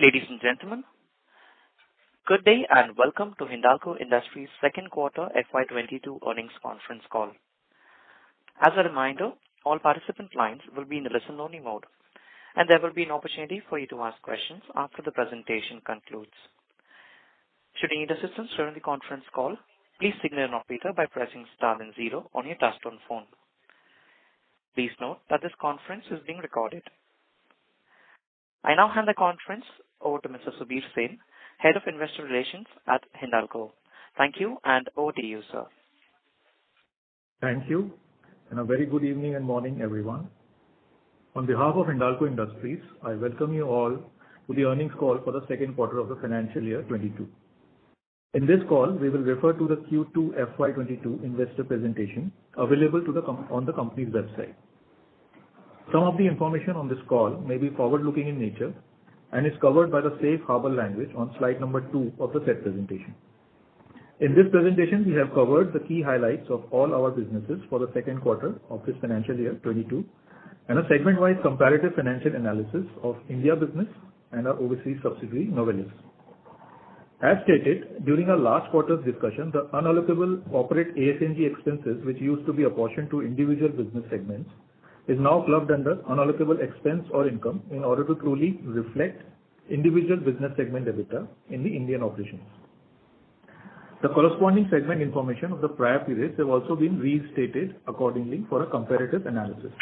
Ladies and gentlemen, good day and welcome to Hindalco Industries' second quarter FY22 earnings conference call. As a reminder, all participant lines will be in the listen-only mode, and there will be an opportunity for you to ask questions after the presentation concludes. Should you need assistance during the conference call, please signal an operator by pressing star and 0 on your touchtone phone. Please note that this conference is being recorded. I now hand the conference over to Mr. Subir Sen, Head of Investor Relations at Hindalco. Thank you, and over to you, sir. Thank you, and a very good evening and morning, everyone. On behalf of Hindalco Industries, I welcome you all to the earnings call for the second quarter of the financial year 22. In this call, we will refer to the Q2FY22 investor presentation available on the company's website. Some of the information on this call may be forward-looking in nature and is covered by the safe harbor language on slide number 2 of the said presentation. In this presentation, we have covered the key highlights of all our businesses for the second quarter of this financial year 22 and a segment-wise comparative financial analysis of India business and our overseas subsidiary, Novelis. As stated, during our last quarter's discussion, the unallocable corporate AS&G expenses, which used to be apportioned to individual business segments, is now clubbed under unallocable expense or income in order to truly reflect individual business segment EBITDA in the Indian operations. The corresponding segment information of the prior periods have also been restated accordingly for a comparative analysis.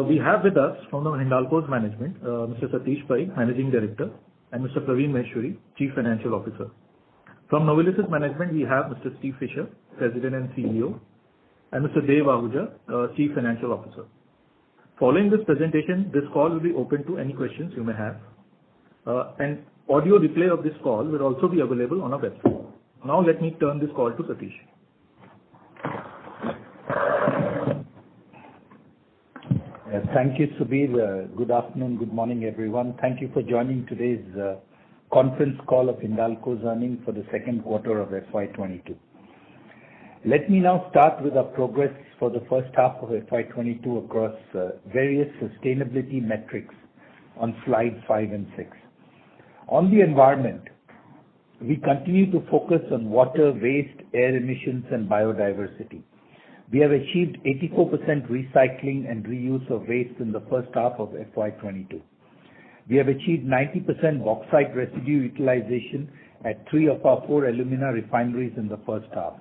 We have with us from the Hindalco's management, Mr. Satish Pai, Managing Director, and Mr. Praveen Maheshwari, Chief Financial Officer. From Novelis' management, we have Mr. Steve Fisher, President and CEO, and Mr. Dev Ahuja, Chief Financial Officer. Following this presentation, this call will be open to any questions you may have. An audio replay of this call will also be available on our website. Now let me turn this call to Satish. Thank you, Subir. Good afternoon, good morning, everyone. Thank you for joining today's conference call of Hindalco's earnings for the second quarter of FY22. Let me now start with our progress for the first half of FY22 across various sustainability metrics on slides 5 and 6. On the environment, we continue to focus on water, waste, air emissions, and biodiversity. We have achieved 84% recycling and reuse of waste in the first half of FY22. We have achieved 90% bauxite residue utilization at 3 of our 4 alumina refineries in the first half.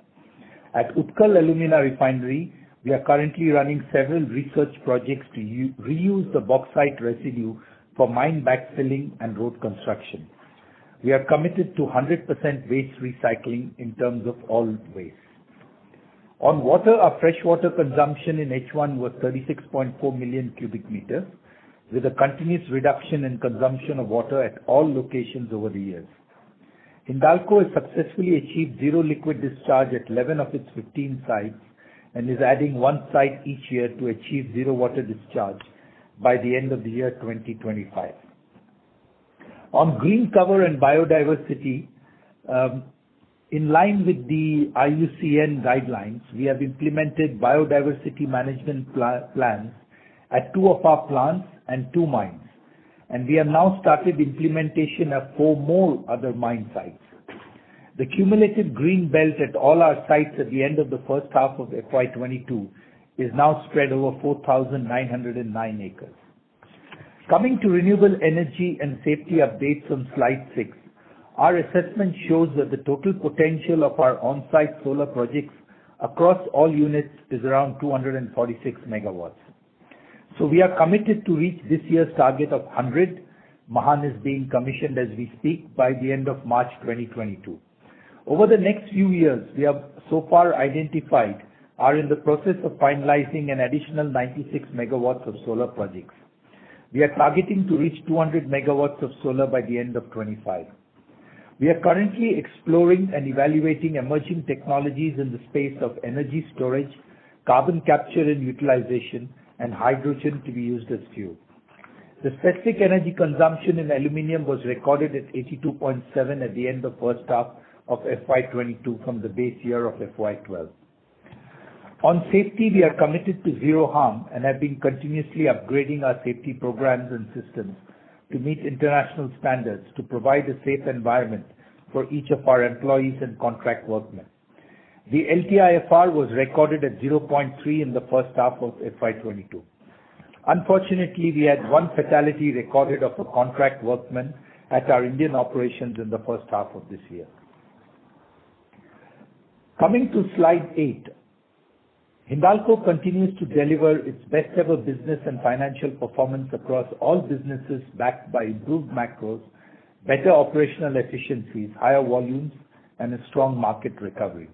At Utkal Alumina Refinery, we are currently running several research projects to reuse the bauxite residue for mine backfilling and road construction. We are committed to 100% waste recycling in terms of all waste. On water, our freshwater consumption in H1 was 36.4 million cubic meters, with a continuous reduction in consumption of water at all locations over the years. Hindalco has successfully achieved zero liquid discharge at 11 of its 15 sites and is adding 1 site each year to achieve zero water discharge by the end of the year 2025. On green cover and biodiversity, in line with the IUCN guidelines, we have implemented biodiversity management plans at 2 of our plants and 2 mines. And we have now started implementation of 4 more other mine sites. The cumulative green belt at all our sites at the end of the first half of FY22 is now spread over 4,909 acres. Coming to renewable energy and safety updates on slide 6, our assessment shows that the total potential of our on-site solar projects across all units is around 246 megawatts. So we are committed to reach this year's target of 100. Mahan is being commissioned as we speak by the end of March 2022. Over the next few years, we have so far identified are in the process of finalizing an additional 96 megawatts of solar projects. We are targeting to reach 200 megawatts of solar by the end of 25. We are currently exploring and evaluating emerging technologies in the space of energy storage, carbon capture and utilization, and hydrogen to be used as fuel. The specific energy consumption in aluminium was recorded at 82.7 at the end of first half of FY22 from the base year of FY12. On safety, we are committed to zero harm and have been continuously upgrading our safety programs and systems to meet international standards to provide a safe environment for each of our employees and contract workmen. The LTIFR was recorded at 0.3 in the first half of FY22. Unfortunately, we had one fatality recorded of a contract workman at our Indian operations in the first half of this year. Coming to slide 8, Hindalco continues to deliver its best ever business and financial performance across all businesses backed by improved macros, better operational efficiencies, higher volumes, and a strong market recovery.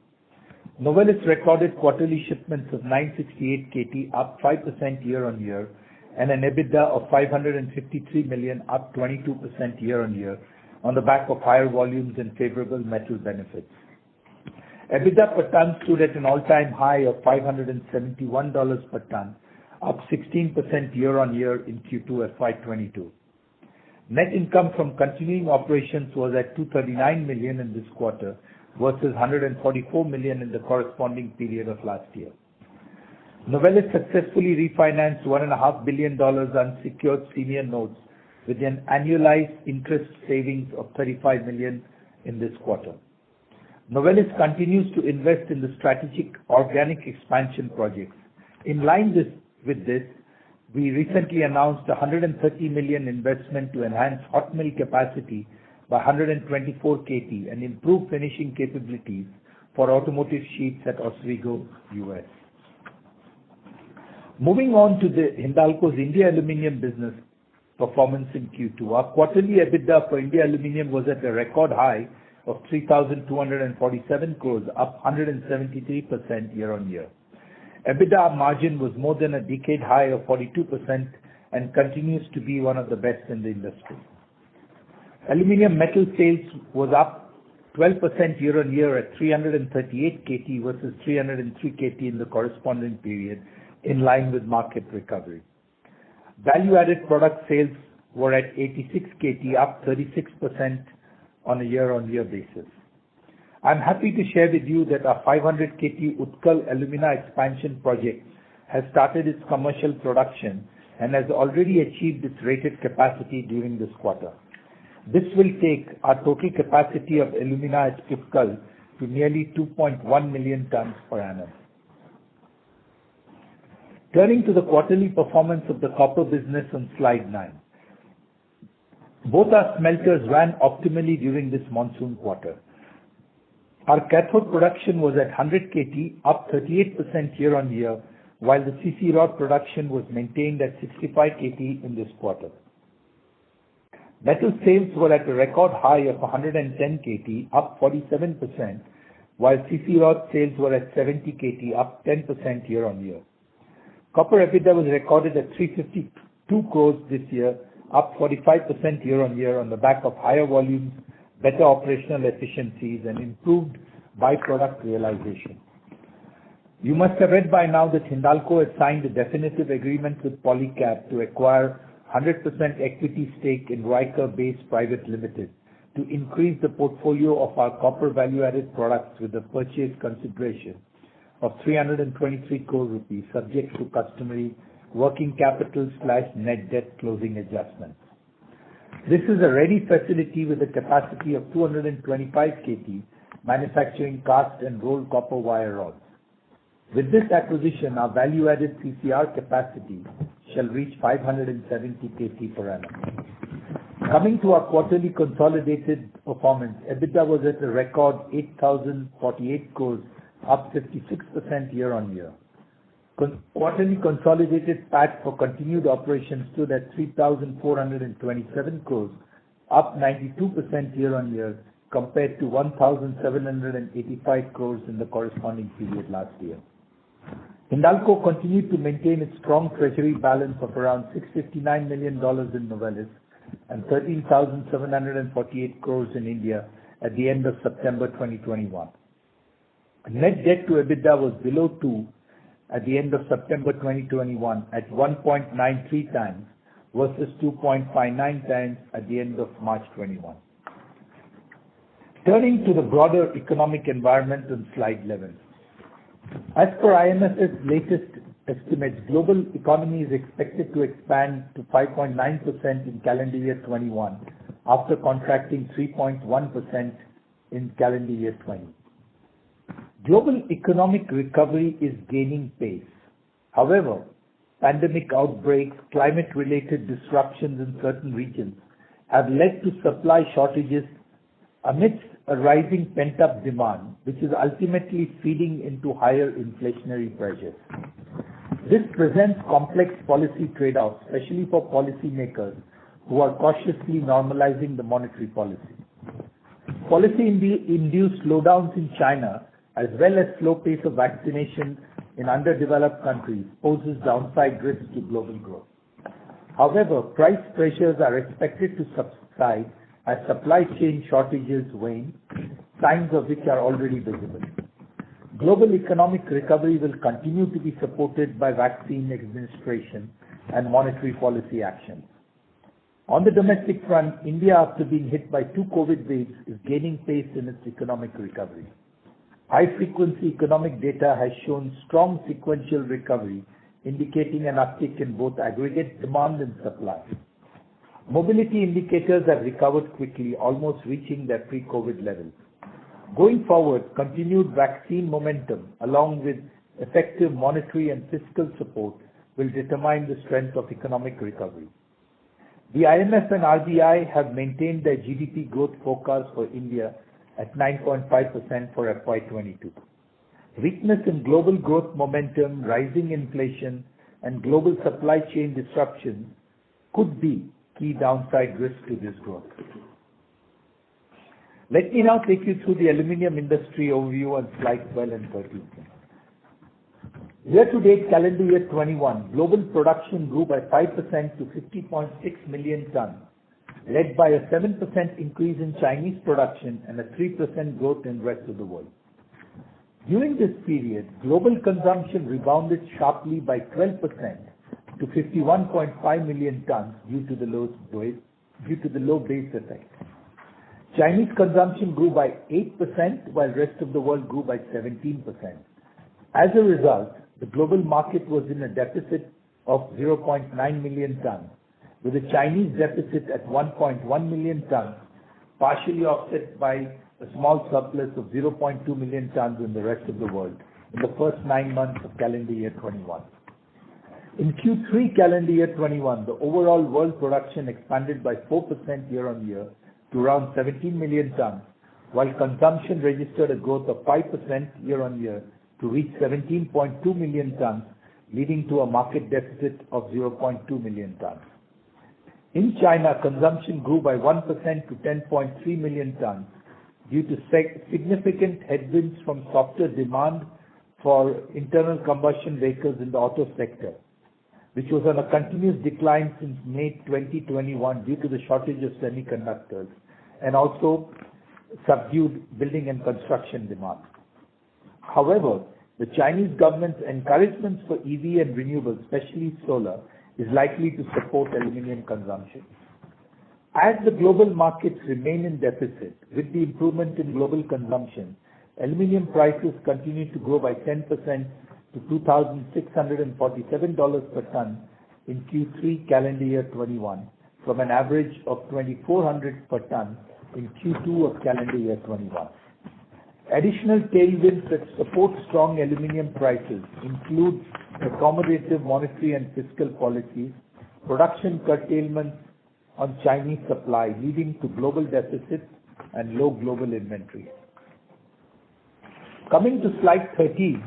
Novelis recorded quarterly shipments of 968 KT, up 5% year-on-year, and an EBITDA of 553 million, up 22% year-on-year, on the back of higher volumes and favorable metal benefits. EBITDA per ton stood at an all-time high of $571 per ton, up 16% year-on-year in Q2FY22. Net income from continuing operations was at 239 million in this quarter versus 144 million in the corresponding period of last year. Novelis successfully refinanced $1.5 billion unsecured senior notes with an annualized interest savings of 35 million in this quarter. Novelis continues to invest in the strategic organic expansion projects. In line with this, we recently announced a 130 million investment to enhance hot mill capacity by 124 KT and improve finishing capabilities for automotive sheets at Oswego, US. Moving on to the Hindalco's India Aluminium business performance in Q2. Our quarterly EBITDA for India Aluminium was at a record high of 3,247 crores, up 173% year-on-year. EBITDA margin was more than a decade high of 42% and continues to be one of the best in the industry. Aluminium metal sales was up 12% year-on-year at 338 KT versus 303 KT in the corresponding period, in line with market recovery. Value-added product sales were at 86 KT, up 36% on a year-on-year basis. I'm happy to share with you that our 500 KT Utkal Alumina expansion project has started its commercial production and has already achieved its rated capacity during this quarter. This will take our total capacity of alumina at Utkal to nearly 2.1 million tons per annum. Turning to the quarterly performance of the copper business on slide 9. Both our smelters ran optimally during this monsoon quarter. Our cathode production was at 100 KT, up 38% year-on-year, while the CC rod production was maintained at 65 KT in this quarter. Metal sales were at a record high of 110 KT, up 47%, while CC rod sales were at 70 KT, up 10% year-on-year. Copper EBITDA was recorded at 352 crores this year, up 45% year-on-year on the back of higher volumes, better operational efficiencies, and improved byproduct realization. You must have read by now that Hindalco has signed a definitive agreement with Polycab to acquire 100% equity stake in Riker Base Private Limited to increase the portfolio of our copper value-added products with a purchase consideration of 323 crore rupees, subject to customary working capital/net debt closing adjustments. This is a ready facility with a capacity of 225 KT, manufacturing cast and rolled copper wire rods. With this acquisition, our value-added CCR capacity shall reach 570 KT per annum. Coming to our quarterly consolidated performance, EBITDA was at a record 8,048 crores, up 56% year-on-year. Quarterly consolidated PAT for continued operations stood at 3,427 crores, up 92% year-on-year compared to 1,785 crores in the corresponding period last year. Hindalco continued to maintain its strong treasury balance of around $659 million in Novelis and 13,748 crores in India at the end of September 2021. Net debt to EBITDA was below 2 at the end of September 2021 at 1.93 times versus 2.59 times at the end of March 21. Turning to the broader economic environment on slide 11. As per IMF's latest estimates, global economy is expected to expand to 5.9% in calendar year 21 after contracting 3.1% in calendar year 20. Global economic recovery is gaining pace. However, pandemic outbreaks, climate-related disruptions in certain regions have led to supply shortages amidst a rising pent-up demand, which is ultimately feeding into higher inflationary pressures. This presents complex policy trade-offs, especially for policymakers who are cautiously normalizing the monetary policy. Policy-induced slowdowns in China, as well as slow pace of vaccination in underdeveloped countries, poses downside risks to global growth. However, price pressures are expected to subside as supply chain shortages wane, signs of which are already visible. Global economic recovery will continue to be supported by vaccine administration and monetary policy actions. On the domestic front, India, after being hit by 2 COVID waves, is gaining pace in its economic recovery. High-frequency economic data has shown strong sequential recovery, indicating an uptick in both aggregate demand and supply. Mobility indicators have recovered quickly, almost reaching their pre-COVID levels. Going forward, continued vaccine momentum, along with effective monetary and fiscal support, will determine the strength of economic recovery. The IMF and RBI have maintained their GDP growth forecast for India at 9.5% for FY22. Weakness in global growth momentum, rising inflation, and global supply chain disruptions could be key downside risks to this growth. Let me now take you through the aluminium industry overview on slides 12 and 13. Year-to-date calendar year 21, global production grew by 5% to 50.6 million tons, led by a 7% increase in Chinese production and a 3% growth in the rest of the world. During this period, global consumption rebounded sharply by 12% to 51.5 million tons due to the low base effect. Chinese consumption grew by 8%, while the rest of the world grew by 17%. As a result, the global market was in a deficit of 0.9 million tons, with the Chinese deficit at 1.1 million tons, partially offset by a small surplus of 0.2 million tons in the rest of the world in the first 9 months of calendar year 21. In Q3 calendar year 21, the overall world production expanded by 4% year-on-year to around 17 million tons, while consumption registered a growth of 5% year-on-year to reach 17.2 million tons, leading to a market deficit of 0.2 million tons. In China, consumption grew by 1% to 10.3 million tons due to significant headwinds from softer demand for internal combustion vehicles in the auto sector, which was on a continuous decline since May 2021 due to the shortage of semiconductors and also subdued building and construction demand. However, the Chinese government's encouragements for EV and renewable, especially solar, is likely to support aluminium consumption. As the global markets remain in deficit, with the improvement in global consumption, aluminium prices continue to grow by 10% to $2,647 per ton in Q3 calendar year 21, from an average of $2,400 per ton in Q2 of calendar year 21. Additional tailwinds that support strong aluminium prices include accommodative monetary and fiscal policies, production curtailments on Chinese supply leading to global deficits and low global inventory. Coming to slide 13,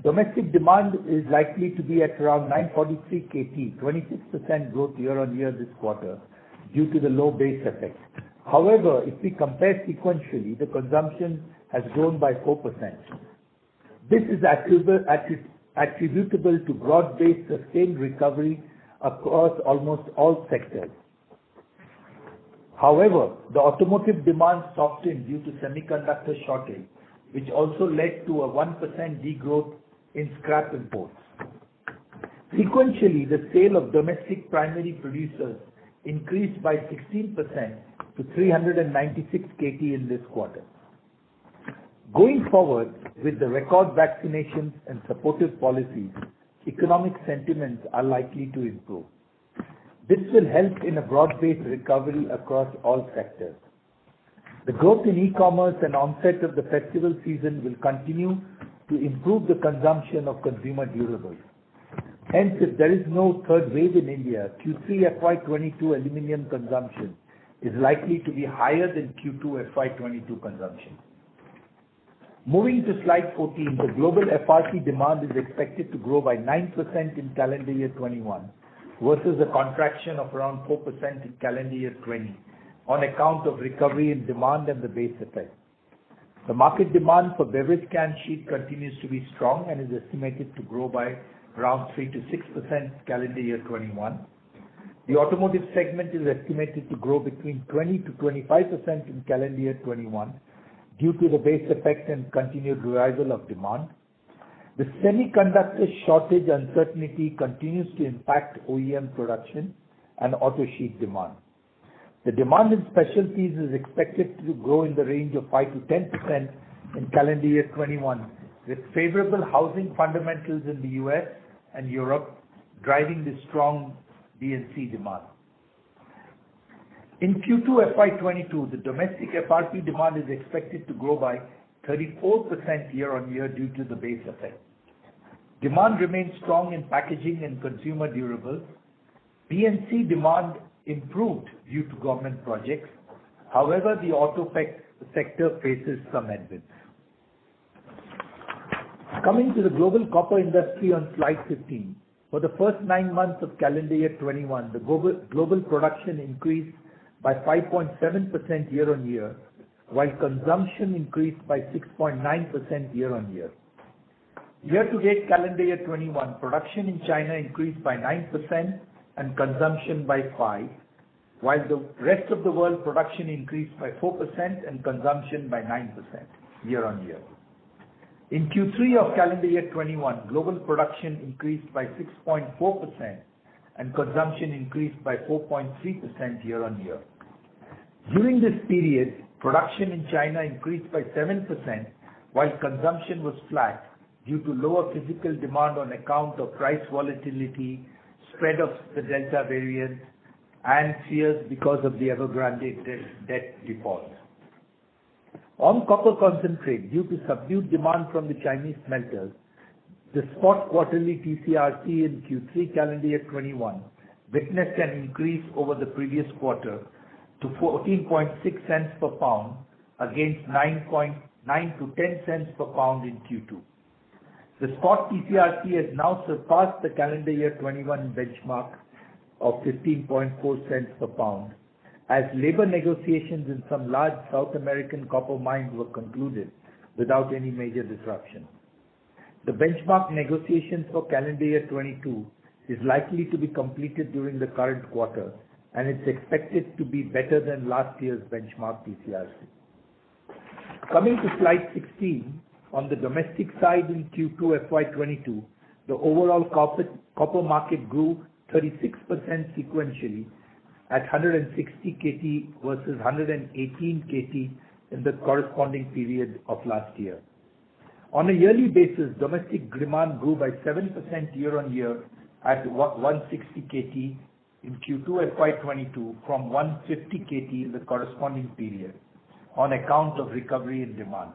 domestic demand is likely to be at around 943 KT, 26% growth year-on-year this quarter due to the low base effect. However, if we compare sequentially, the consumption has grown by 4%. This is attributable to broad-based sustained recovery across almost all sectors. However, the automotive demand softened due to semiconductor shortage, which also led to a 1% degrowth in scrap imports. Sequentially, the sale of domestic primary producers increased by 16% to 396 KT in this quarter. Going forward, with the record vaccinations and supportive policies, economic sentiments are likely to improve. This will help in a broad-based recovery across all sectors. The growth in e-commerce and onset of the festival season will continue to improve the consumption of consumer durables. Hence, if there is no third wave in India, Q3FY22 aluminum consumption is likely to be higher than Q2FY22 consumption. Moving to slide 14, the global FRP demand is expected to grow by 9% in calendar year 21 versus a contraction of around 4% in calendar year 20 on account of recovery in demand and the base effect. The market demand for beverage can sheet continues to be strong and is estimated to grow by around 3 to 6% calendar year 21. The automotive segment is estimated to grow between 20 to 25% in calendar year 21 due to the base effect and continued revival of demand. The semiconductor shortage uncertainty continues to impact OEM production and auto sheet demand. The demand in specialties is expected to grow in the range of 5 to 10% in calendar year 21, with favorable housing fundamentals in the US and Europe driving the strong B&C demand. In Q2 FY22, the domestic FRP demand is expected to grow by 34% year-on-year due to the base effect. Demand remains strong in packaging and consumer durables. B&C demand improved due to government projects. However, the auto sector faces some headwinds. Coming to the global copper industry on slide 15, for the first 9 months of calendar year 21, the global production increased by 5.7% year-on-year, while consumption increased by 6.9% year-on-year. Year-to-date calendar year 21, production in China increased by 9% and consumption by 5%, while the rest of the world production increased by 4% and consumption by 9% year-on-year. In Q3 of calendar year 21, global production increased by 6.4% and consumption increased by 4.3% year-on-year. During this period, production in China increased by 7%, while consumption was flat due to lower physical demand on account of price volatility, spread of the Delta variant, and fears because of the Evergrande debt default. On copper concentrate, due to subdued demand from the Chinese smelters, the spot quarterly TCRC in Q3 calendar year 21 witnessed an increase over the previous quarter to 14.6 cents per pound against 9 to 10 cents per pound in Q2. The spot TCRC has now surpassed the calendar year 21 benchmark of 15.4 cents per pound as labor negotiations in some large South American copper mines were concluded without any major disruption. The benchmark negotiations for calendar year 22 is likely to be completed during the current quarter, and it's expected to be better than last year's benchmark TCRC. Coming to slide 16, on the domestic side in Q2 FY22, the overall copper market grew 36% sequentially at 160 KT versus 118 KT in the corresponding period of last year. On a yearly basis, domestic demand grew by 7% year-on-year at 160 KT in Q2 FY22 from 150 KT in the corresponding period on account of recovery in demand.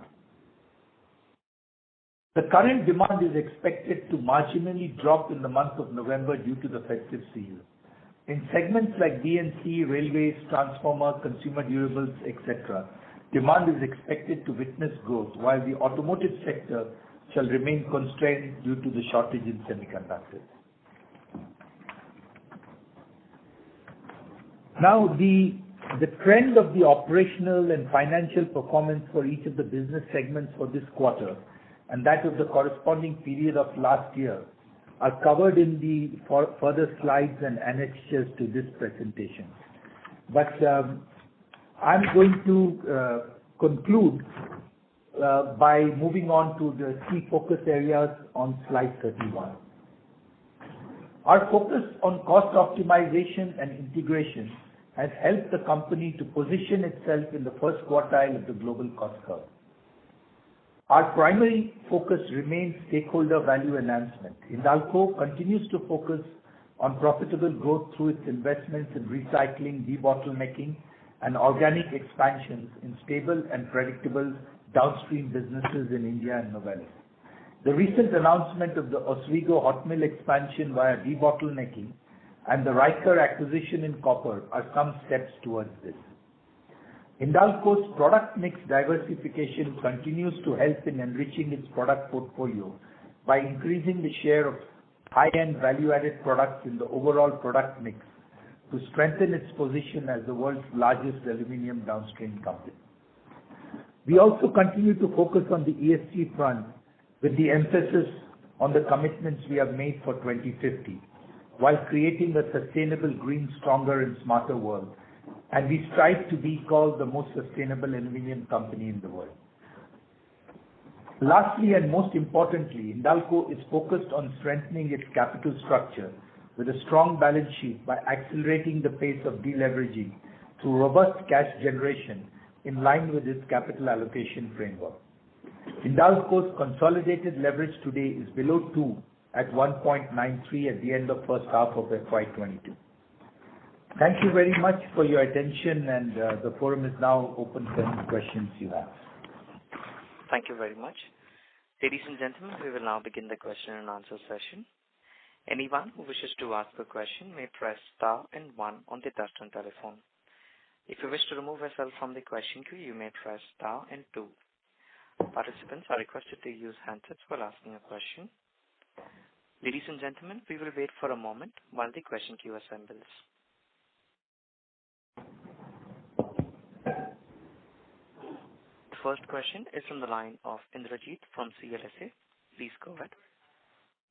The current demand is expected to marginally drop in the month of November due to the festive season. In segments like B&C, railways, transformer, consumer durables, etc., demand is expected to witness growth, while the automotive sector shall remain constrained due to the shortage in semiconductors. Now, the trend of the operational and financial performance for each of the business segments for this quarter and that of the corresponding period of last year are covered in the further slides and annexures to this presentation. But I'm going to conclude by moving on to the key focus areas on slide 31. Our focus on cost optimization and integration has helped the company to position itself in the first quartile of the global cost curve. Our primary focus remains stakeholder value enhancement. Hindalco continues to focus on profitable growth through its investments in recycling, debottlenecking, and organic expansions in stable and predictable downstream businesses in India and Novelis. The recent announcement of the Oswego hot mill expansion via debottlenecking and the Riker acquisition in copper are some steps towards this. Hindalco's product mix diversification continues to help in enriching its product portfolio by increasing the share of high-end value-added products in the overall product mix to strengthen its position as the world's largest aluminium downstream company. We also continue to focus on the ESG front with the emphasis on the commitments we have made for 2050, while creating a sustainable, green, stronger and smarter world. And we strive to be called the most sustainable aluminium company in the world. Lastly and most importantly, Hindalco is focused on strengthening its capital structure with a strong balance sheet by accelerating the pace of deleveraging through robust cash generation in line with its capital allocation framework. Hindalco's consolidated leverage today is below 2 at 1.93 at the end of first half of FY22. Thank you very much for your attention, and the forum is now open for any questions you have. Thank you very much. Ladies and gentlemen, we will now begin the question and answer session. Anyone who wishes to ask a question may press star and 1 on the touchtone telephone. If you wish to remove yourself from the question queue, you may press star and 2. Participants are requested to use handsets while asking a question. Ladies and gentlemen, we will wait for a moment while the question queue assembles. First question is from the line of Indrajit from CLSA. Please go ahead.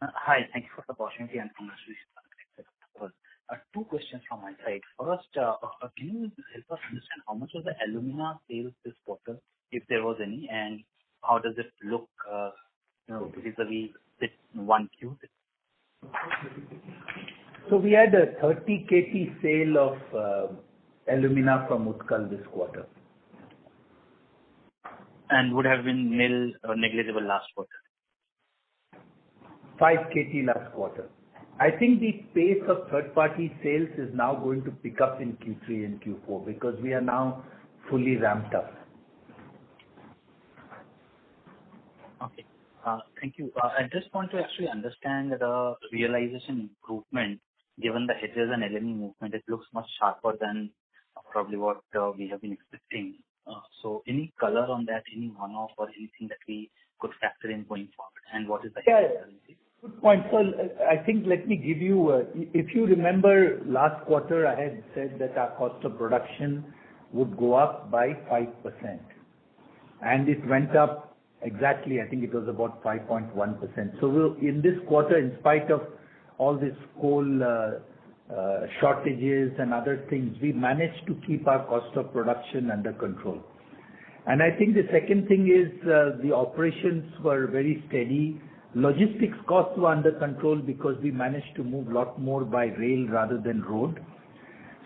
Hi, thank you for the opportunity and congratulations on the success. Two questions from my side. First, can you help us understand how much was the alumina sales this quarter, if there was any, and how does it look vis-a-vis the 1Q? So we had a 30 KT sale of alumina from Utkal this quarter. And would have been nil or negligible last quarter? 5 KT last quarter. I think the pace of third-party sales is now going to pick up in Q3 and Q4 because we are now fully ramped up. Okay. Thank you. I just want to actually understand the realization improvement given the hedges and LME movement. It looks much sharper than probably what we have been expecting. So any color on that, any one-off or anything that we could factor in going forward? And what is the currency? Good point. So I think let me give you, if you remember last quarter, I had said that our cost of production would go up by 5%. And it went up exactly, I think it was about 5.1%. So in this quarter, in spite of all this coal shortages and other things, we managed to keep our cost of production under control. And I think the second thing is the operations were very steady. Logistics costs were under control because we managed to move a lot more by rail rather than road.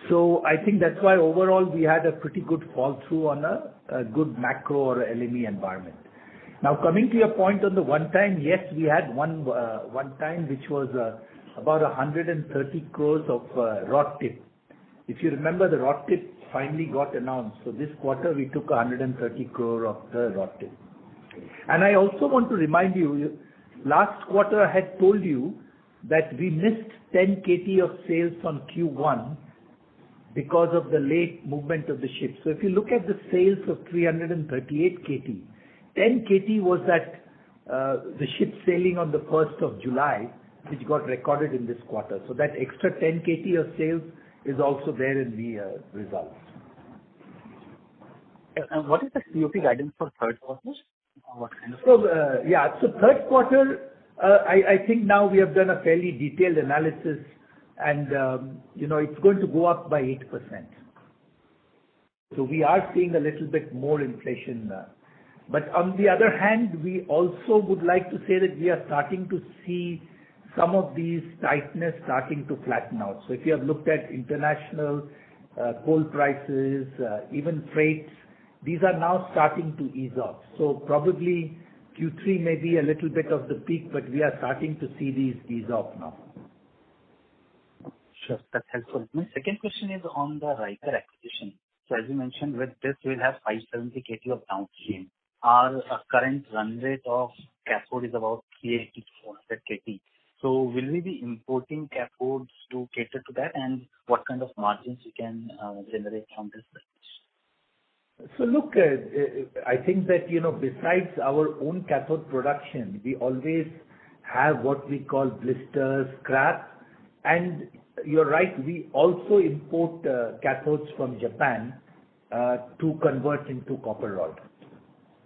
So I think that's why overall we had a pretty good fall through on a good macro or LME environment. Now coming to your point on the one time, yes, we had one time which was about 130 crores of rot tip. If you remember, the rot tip finally got announced. So this quarter we took 130 crore of the rot tip. And I also want to remind you, last quarter I had told you that we missed 10 KT of sales on Q1 because of the late movement of the ship. So if you look at the sales of 338 KT, 10 KT was that the ship sailing on the 1st of July, which got recorded in this quarter. So that extra 10 KT of sales is also there in the results. And what is the COP guidance for third quarter? What kind of? So third quarter, I think now we have done a fairly detailed analysis and, it's going to go up by 8%. So we are seeing a little bit more inflation. But on the other hand, we also would like to say that we are starting to see some of these tightness starting to flatten out. So if you have looked at international coal prices, even freights, these are now starting to ease off. So probably Q3 may be a little bit of the peak, but we are starting to see these ease off now. Sure, that's helpful. My second question is on the Riker acquisition. So as you mentioned, with this we'll have 570 KT of downstream. Our current run rate of cathode is about 380 to 400 KT. So will we be importing cathodes to cater to that, and what kind of margins we can generate from this business? So look, I think that, besides our own cathode production, we always have what we call blisters, scrap, and you're right, we also import cathodes from Japan to convert into copper rod.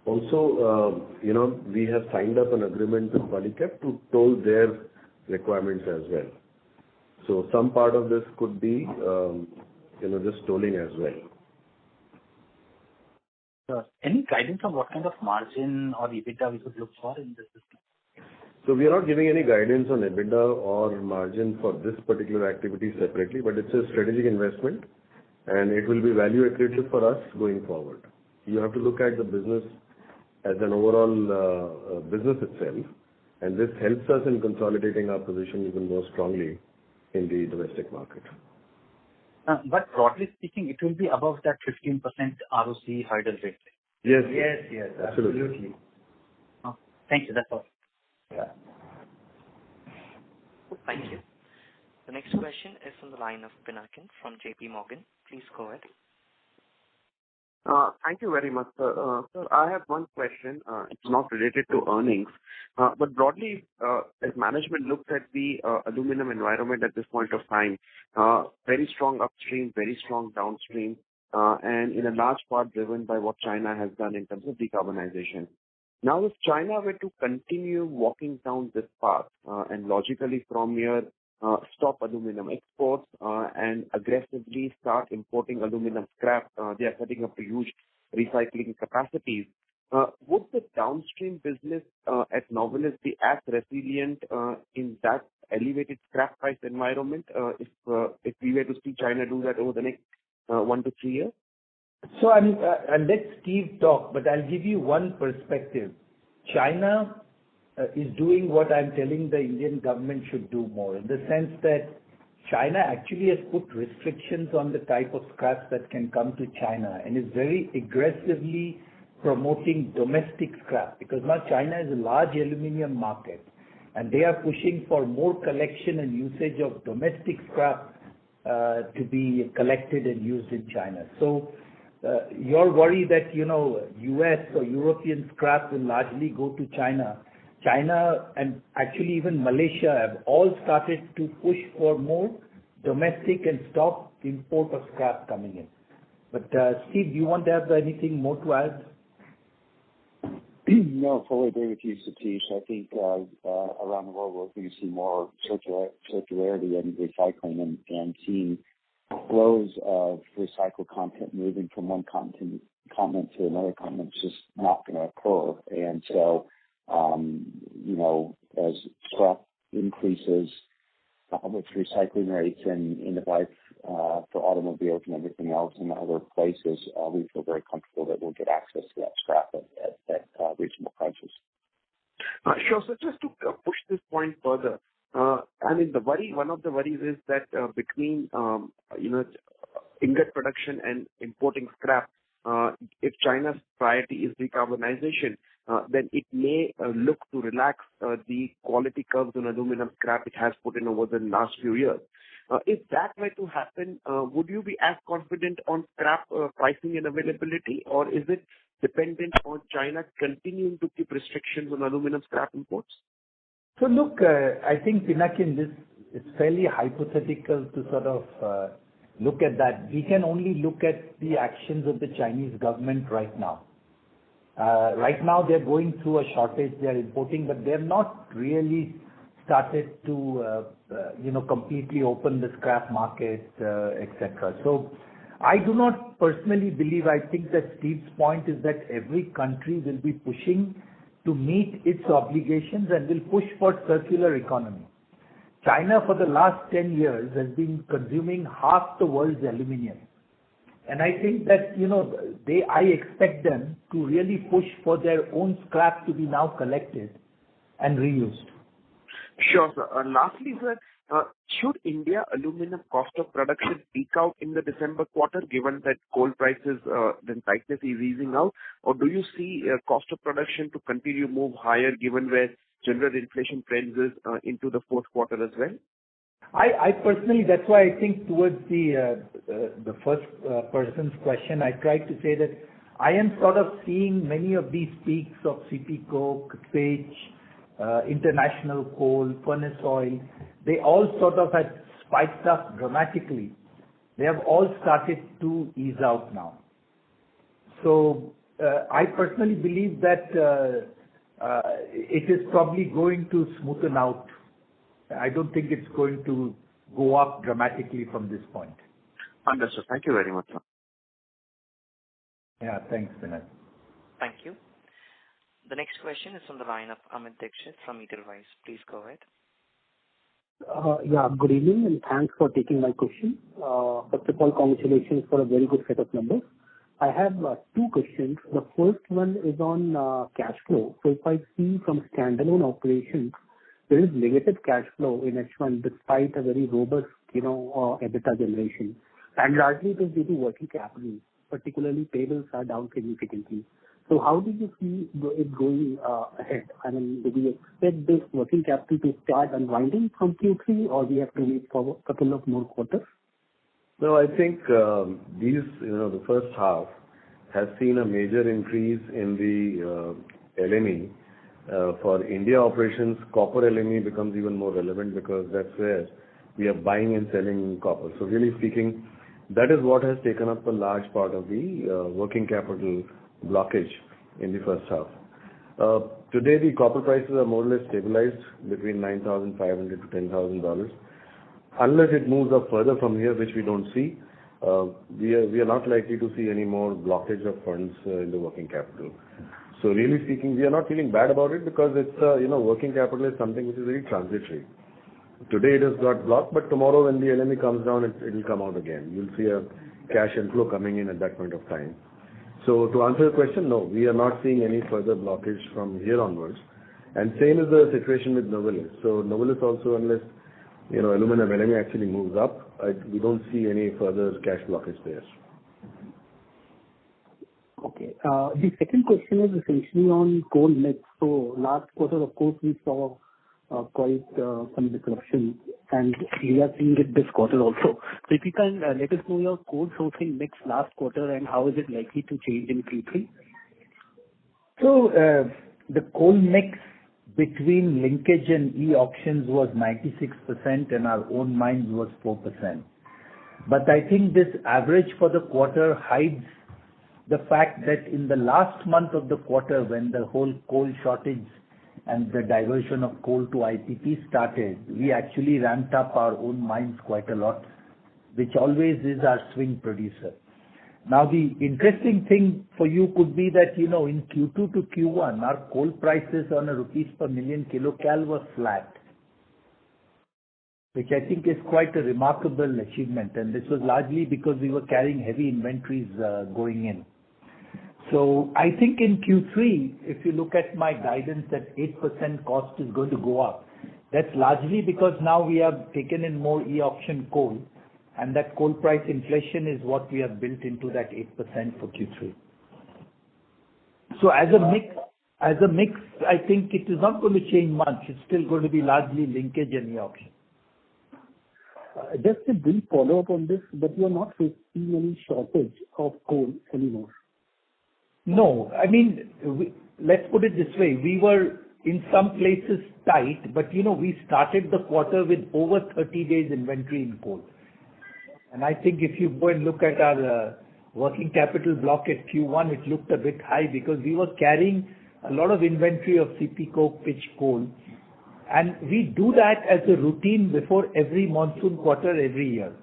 Also, we have signed up an agreement with Polycab to toll their requirements as well. So some part of this could be, just tolling as well. Sure. Any guidance on what kind of margin or EBITDA we could look for in this business? So we are not giving any guidance on EBITDA or margin for this particular activity separately, but it's a strategic investment and it will be value accretive for us going forward. You have to look at the business as an overall business itself, and this helps us in consolidating our position even more strongly in the domestic market. But broadly speaking, it will be above that 15% ROC hurdle rate. Yes, absolutely. Oh, thank you. That's all. Yeah. Thank you. The next question is from the line of Pinakin from JP Morgan. Please go ahead. Thank you very much, sir. Sir, I have one question. It's not related to earnings, but broadly, as management looks at the aluminum environment at this point of time, very strong upstream, very strong downstream, and in a large part driven by what China has done in terms of decarbonization. Now, if China were to continue walking down this path and logically from here stop aluminum exports and aggressively start importing aluminum scrap, they are setting up a huge recycling capacities. Would the downstream business at Novelis be as resilient in that elevated scrap price environment if we were to see China do that over the next 1 to 3 years? So I'll let Steve talk, but I'll give you one perspective. China is doing what I'm telling the Indian government should do more, in the sense that China actually has put restrictions on the type of scraps that can come to China and is very aggressively promoting domestic scrap, because now China is a large aluminium market and they are pushing for more collection and usage of domestic scrap to be collected and used in China. So your worry that, US or European scrap will largely go to China and actually even Malaysia have all started to push for more domestic and stop import of scrap coming in. But Steve, do you want to have anything more to add? No, fully agree with you, Satish. I think around the world we're going to see more circularity and recycling and seeing flows of recycled content moving from one continent to another continent is just not going to occur. And so, as scrap increases with recycling rates and end of life for automobiles and everything else in other places, we feel very comfortable that we'll get access to that scrap at reasonable prices. Sure. So just to push this point further, one of the worries is that between ingot production and importing scrap, if China's priority is decarbonization, then it may look to relax the quality curves on aluminum scrap it has put in over the last few years. If that were to happen, would you be as confident on scrap pricing and availability, or is it dependent on China continuing to keep restrictions on aluminum scrap imports? So look, I think, Pinakin, this is fairly hypothetical to sort of look at that. We can only look at the actions of the Chinese government right now. Right now they're going through a shortage, they're importing, but they're not really started to, completely open the scrap market, etc. So I do not personally believe, I think that Steve's point is that every country will be pushing to meet its obligations and will push for circular economy. China for the last 10 years has been consuming half the world's aluminium. And I think that, I expect them to really push for their own scrap to be now collected and reused. Sure, sir. Lastly, sir, should India aluminum cost of production peak out in the December quarter, given that coal prices, then tightness is easing out? Or do you see cost of production to continue to move higher, given where general inflation trends is into the fourth quarter as well? I personally, that's why I think towards the first person's question, I tried to say that I am sort of seeing many of these peaks of CP coke, pitch, international coal, furnace oil. They all sort of had spiked up dramatically. They have all started to ease out now. So I personally believe that it is probably going to smoothen out. I don't think it's going to go up dramatically from this point. Understood. Thank you very much, sir. Yeah, thanks, Vinay. Thank you. The next question is from the line of Amit Dixit from Edelweiss. Please go ahead. Good evening, and thanks for taking my question. First of all, congratulations for a very good set of numbers. I have two questions. The first one is on cash flow. So if I see from standalone operations, there is negative cash flow in H1 despite a very robust, EBITDA generation. And largely it is due to working capital, particularly payables are down significantly. So how do you see it going ahead? I mean, do we expect this working capital to start unwinding from Q3, or we have to wait for a couple of more quarters? No, I think the first half has seen a major increase in the LME. For India operations, copper LME becomes even more relevant because that's where we are buying and selling copper. So really speaking, that is what has taken up a large part of the working capital blockage in the first half. Today, the copper prices are more or less stabilized between $9,500 to $10,000. Unless it moves up further from here, which we don't see, we are not likely to see any more blockage of funds in the working capital. So really speaking, we are not feeling bad about it because it's working capital is something which is very transitory. Today it has got blocked, but tomorrow when the LME comes down, it will come out again. You'll see a cash inflow coming in at that point of time. So to answer your question, no, we are not seeing any further blockage from here onwards. And same is the situation with Novelis. So Novelis also, unless aluminum LME actually moves up, we don't see any further cash blockage there. Okay. The second question is essentially on coal mix. So last quarter, of course, we saw quite some disruption, and we are seeing it this quarter also. So if you can let us know your coal sourcing mix last quarter and how is it likely to change in Q3? So the coal mix between linkage and e-auctions was 96% and our own mines was 4%. But I think this average for the quarter hides the fact that in the last month of the quarter, when the whole coal shortage and the diversion of coal to IPP started, we actually ramped up our own mines quite a lot, which always is our swing producer. Now, the interesting thing for you could be that, in Q2 to Q1, our coal prices on a rupees per million kilocal were flat, which I think is quite a remarkable achievement. And this was largely because we were carrying heavy inventories going in. So I think in Q3, if you look at my guidance that 8% cost is going to go up, that's largely because now we have taken in more e-auction coal, and that coal price inflation is what we have built into that 8% for Q3. So as a mix, I think it is not going to change much. It's still going to be largely linkage and e-auction. Just a brief follow-up on this, but you are not seeing any shortage of coal anymore. No, I mean, let's put it this way. We were in some places tight, but we started the quarter with over 30 days inventory in coal. And I think if you go and look at our working capital block at Q1, it looked a bit high because we were carrying a lot of inventory of CP coke, pitch coal. And we do that as a routine before every monsoon quarter every year.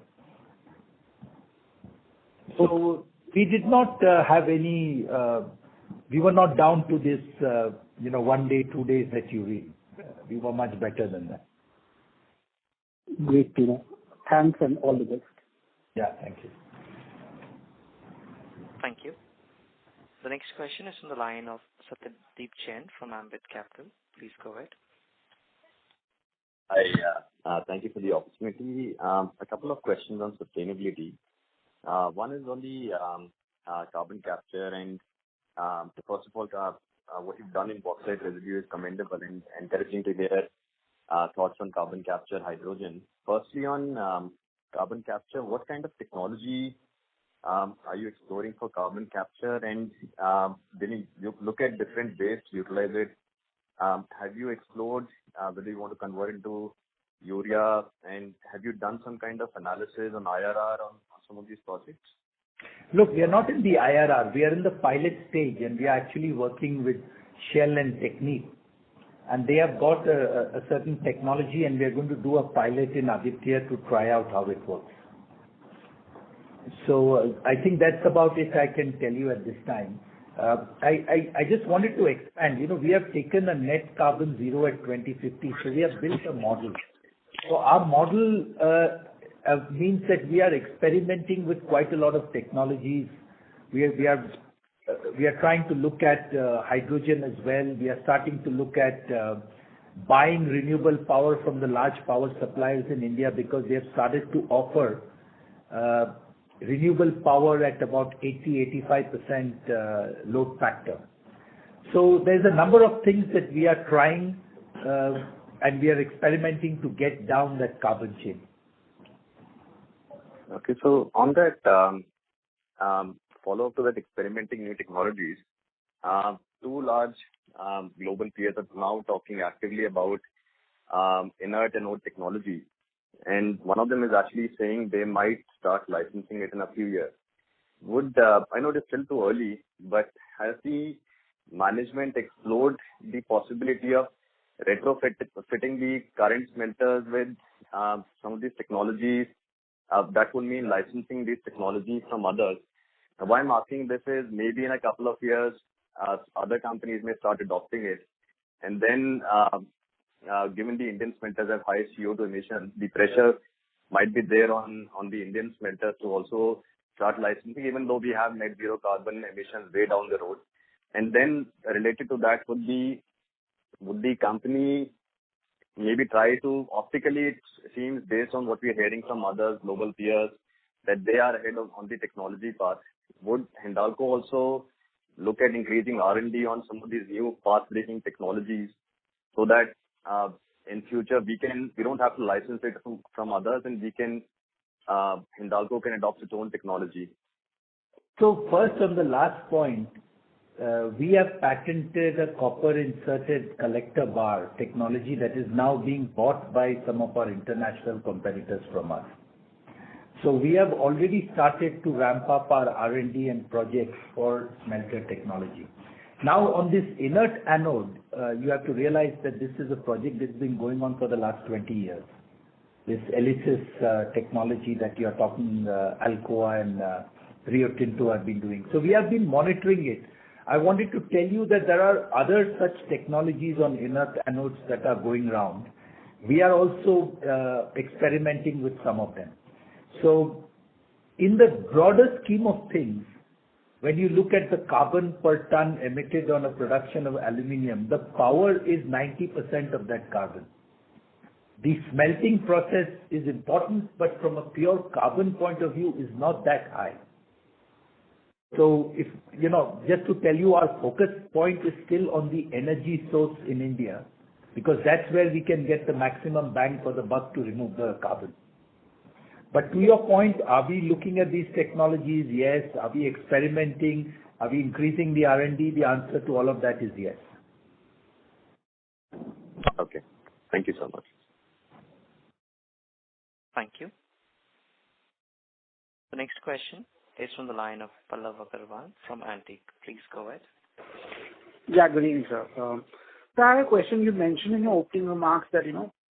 So we did not have any, we were not down to this, 1 day, 2 days that you read. We were much better than that. Great to know. Thanks and all the best. Yeah, thank you. Thank you. The next question is from the line of Satyadeep Jain from Ambit Capital. Please go ahead. Hi. Thank you for the opportunity. A couple of questions on sustainability. One is on the carbon capture and first of all, what you've done in bauxite residue is commendable and encouraging to hear thoughts on carbon capture, hydrogen. Firstly, on carbon capture, what kind of technology are you exploring for carbon capture? And when you look at different ways to utilize it, have you explored whether you want to convert into urea? And have you done some kind of analysis on IRR on some of these projects? Look, we are not in the IRR. We are in the pilot stage, and we are actually working with Shell and Technip. And they have got a certain technology, and we are going to do a pilot in Aditya to try out how it works. So I think that's about it I can tell you at this time. I just wanted to expand. We have taken a net carbon zero at 2050, so we have built a model. So our model means that we are experimenting with quite a lot of technologies. We are trying to look at hydrogen as well. We are starting to look at buying renewable power from the large power suppliers in India because they have started to offer renewable power at about 80-85% load factor. So there's a number of things that we are trying and we are experimenting to get down that carbon chain. Okay, so on that follow-up to that experimenting new technologies, two large global peers are now talking actively about inert anode technology. And one of them is actually saying they might start licensing it in a few years. I know it's still too early, but has the management explored the possibility of retrofitting the current smelters with some of these technologies? That would mean licensing these technologies from others. Now, why I'm asking this is maybe in a couple of years, other companies may start adopting it. And then given the Indian smelters have high CO2 emissions, the pressure might be there on the Indian smelters to also start licensing, even though we have net zero carbon emissions way down the road. And then related to that, would the company maybe try to optically, it seems based on what we're hearing from other global peers, that they are ahead on the technology path. Would Hindalco also look at increasing R&D on some of these new path-breaking technologies so that in future we don't have to license it from others and Hindalco can adopt its own technology? So first on the last point, we have patented a copper inserted collector bar technology that is now being bought by some of our international competitors from us. So we have already started to ramp up our R&D and projects for smelter technology. Now on this inert anode, you have to realize that this is a project that's been going on for the last 20 years. This ELYSIS technology that you are talking, Alcoa and Rio Tinto have been doing. So we have been monitoring it. I wanted to tell you that there are other such technologies on inert anodes that are going around. We are also experimenting with some of them. So in the broader scheme of things, when you look at the carbon per ton emitted on a production of aluminium, the power is 90% of that carbon. The smelting process is important, but from a pure carbon point of view is not that high. So if, just to tell you, our focus point is still on the energy source in India, because that's where we can get the maximum bang for the buck to remove the carbon. But to your point, are we looking at these technologies? Yes. Are we experimenting? Are we increasing the R&D? The answer to all of that is yes. Okay. Thank you so much. Thank you. The next question is from the line of Pallav Agarwal from Antique. Please go ahead. Yeah, good evening, sir. So I have a question. You mentioned in your opening remarks that,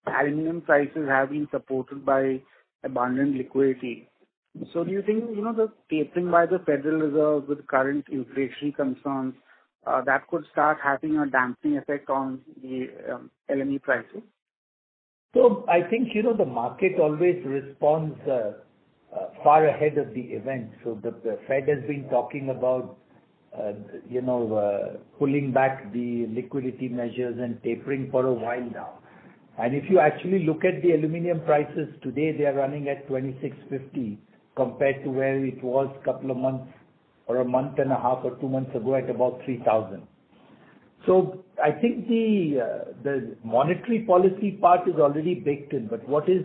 aluminum prices have been supported by abundant liquidity. So do you think, the tapering by the Federal Reserve with current inflationary concerns, that could start having a dampening effect on the LME prices? So I think, the market always responds far ahead of the event. So the Fed has been talking about, pulling back the liquidity measures and tapering for a while now. And if you actually look at the aluminum prices today, they are running at 26.50 compared to where it was a couple of months or a month and a half or 2 months ago at about 3,000. So I think the monetary policy part is already baked in, but what is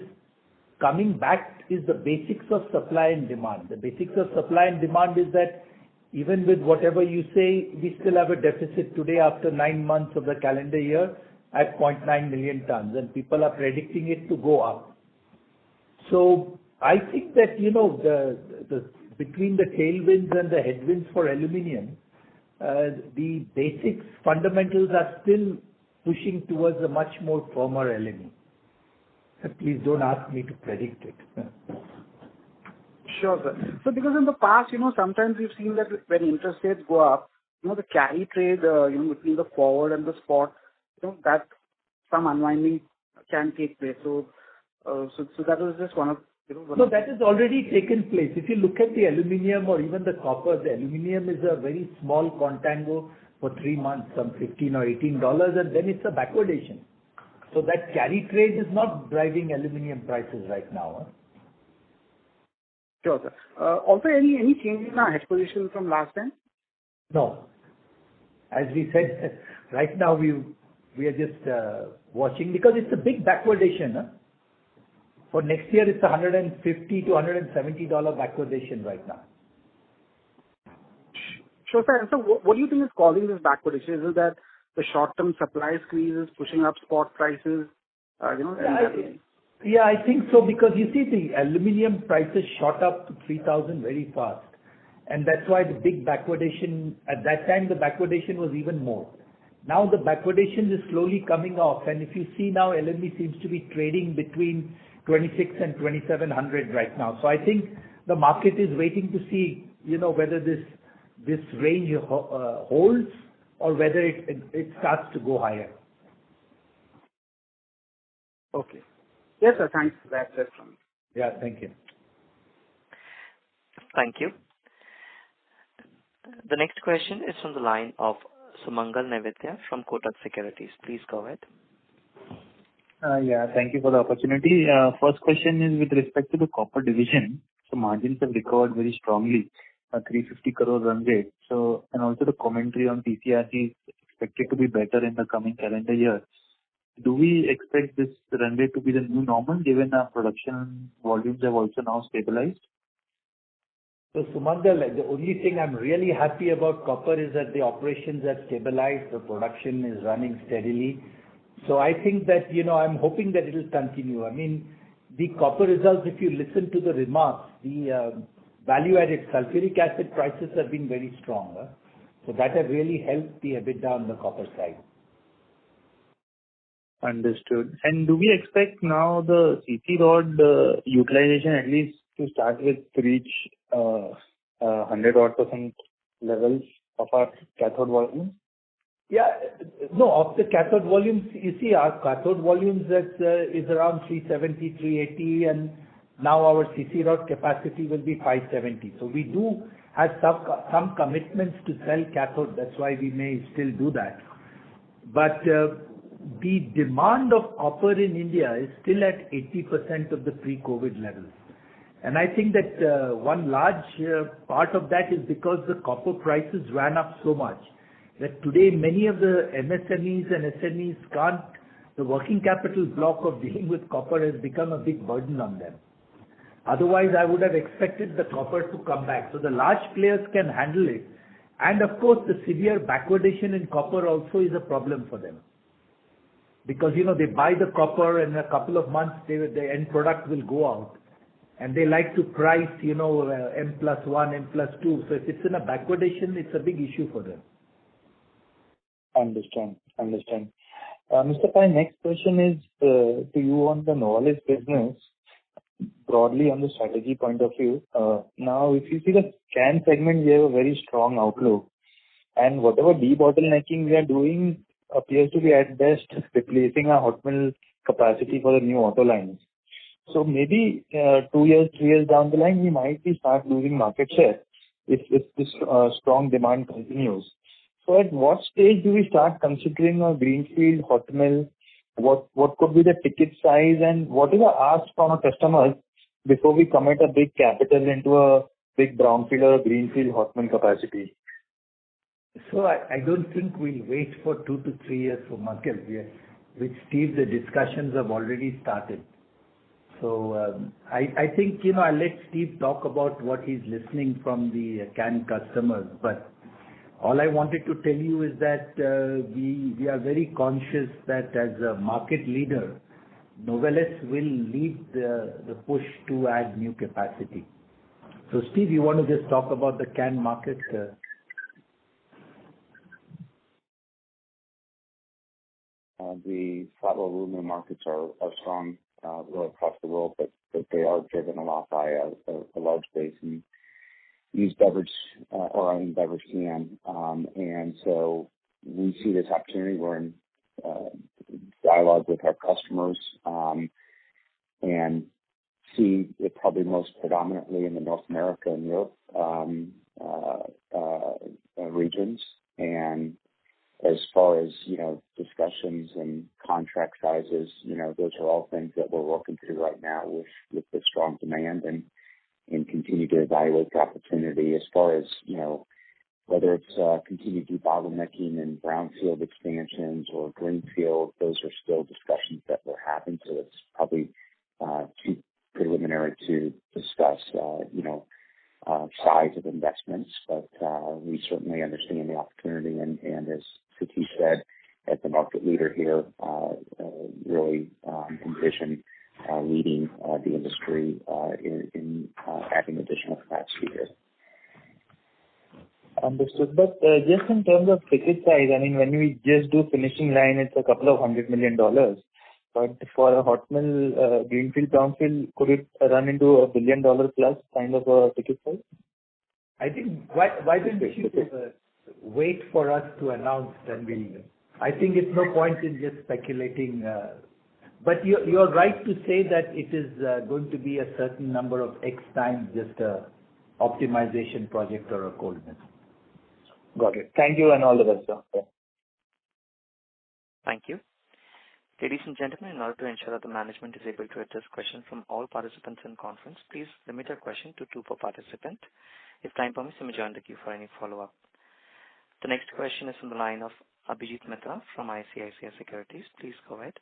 coming back is the basics of supply and demand. The basics of supply and demand is that even with whatever you say, we still have a deficit today after 9 months of the calendar year at 0.9 million tons, and people are predicting it to go up. So I think that, the between the tailwinds and the headwinds for aluminium, the basics fundamentals are still pushing towards a much more firmer LME. Please don't ask me to predict it. Sure, sir. So because in the past, sometimes we've seen that when interest rates go up, the carry trade, between the forward and the spot, that some unwinding can take place. So that was just one of. No, that has already taken place. If you look at the aluminium or even the copper, the aluminium is a very small contango for 3 months, some $15 or $18, and then it's a backwardation. So that carry trade is not driving aluminium prices right now. Huh? Sure, sir. Also, any change in our hedge position from last time? No. As we said, right now we are just watching because it's a big backwardation. Huh? For next year, it's $150 to $170 backwardation right now. Sure, sir. So what do you think is causing this backwardation? Is it that the short-term supply squeeze is pushing up spot prices? Yeah, I think so, because you see the aluminium prices shot up to 3,000 very fast. And that's why the big backwardation, at that time the backwardation was even more. Now the backwardation is slowly coming off, and if you see now LME seems to be trading between 26 and 2,700 right now. So I think the market is waiting to see, whether this range holds or whether it starts to go higher. Okay. Yes, sir. Thanks. That's it from me. Yeah, thank you. Thank you. The next question is from the line of Sumangal Nevatia from Kotak Securities. Please go ahead. Yeah, thank you for the opportunity. First question is with respect to the copper division. So margins have recovered very strongly, 350 crore run rate. So, and also the commentary on TCRC is expected to be better in the coming calendar year. Do we expect this run rate to be the new normal given our production volumes have also now stabilized? So Sumangal, the only thing I'm really happy about copper is that the operations have stabilized, the production is running steadily. So I think that, I'm hoping that it will continue. I mean, the copper results, if you listen to the remarks, the value-added sulfuric acid prices have been very strong. So that has really helped the EBITDA on the copper side. Understood. And do we expect now the CC rod utilization at least to start with to reach 100% levels of our cathode volumes? Yeah, no, of the cathode volumes, you see our cathode volumes is around 370, 380, and now our CC rod capacity will be 570. So we do have some commitments to sell cathode. That's why we may still do that. But the demand of copper in India is still at 80% of the pre-COVID levels. And I think that one large part of that is because the copper prices ran up so much that today many of the MSMEs and SMEs can't, the working capital block of dealing with copper has become a big burden on them. Otherwise, I would have expected the copper to come back. So the large players can handle it. And of course, the severe backwardation in copper also is a problem for them. Because, they buy the copper and in a couple of months, the end product will go out. And they like to price, M+1, M+2. So if it's in a backwardation, it's a big issue for them. Understand. Mr. Pai, next question is to you on the Novelis business, broadly on the strategy point of view. Now, if you see the can segment, we have a very strong outlook. And whatever debottlenecking we are doing appears to be at best replacing our hot mill capacity for the new auto lines. So maybe 2 years, 3 years down the line, we might start losing market share if this strong demand continues. So at what stage do we start considering a greenfield hot mill? What could be the ticket size, and what is the ask from our customers before we commit a big capital into a big brownfield or a greenfield hot mill capacity? So I don't think we'll wait for 2 to 3 years for market. With Steve, the discussions have already started. So I think, I'll let Steve talk about what he's listening from the can customers. But all I wanted to tell you is that we are very conscious that as a market leader, Novelis will lead the push to add new capacity. So Steve, you want to just talk about the can market? The flat roll aluminum markets are strong really across the world, but they are driven a lot by a large base in used beverage or own beverage can. And so we see this opportunity. We're in dialogue with our customers and see it probably most predominantly in the North America and Europe regions. And as far as, discussions and contract sizes, those are all things that we're working through right now with the strong demand and continue to evaluate the opportunity. As far as, whether it's continued debottlenecking and brownfield expansions or greenfield, those are still discussions that we're having. So it's probably too preliminary to discuss, size of investments, but we certainly understand the opportunity. And as Satish said, as the market leader here, really envision leading the industry in adding additional capacity here. Understood. But just in terms of ticket size, when we just do finishing line, it's a couple of $100 million. But for a hot mill, greenfield, brownfield, could it run into $1 billion plus kind of a ticket size? I think why don't you wait for us to announce, then we'll. I think it's no point in just speculating. But you're right to say that it is going to be a certain number of X times just a optimization project or a cold mill. Got it. Thank you and all the best, sir. Thank you. Ladies and gentlemen, in order to ensure that the management is able to address questions from all participants in conference, please limit your question to 2 per participant. If time permits, you may join the queue for any follow-up. The next question is from the line of Abhijit Mitra from ICICI Securities. Please go ahead.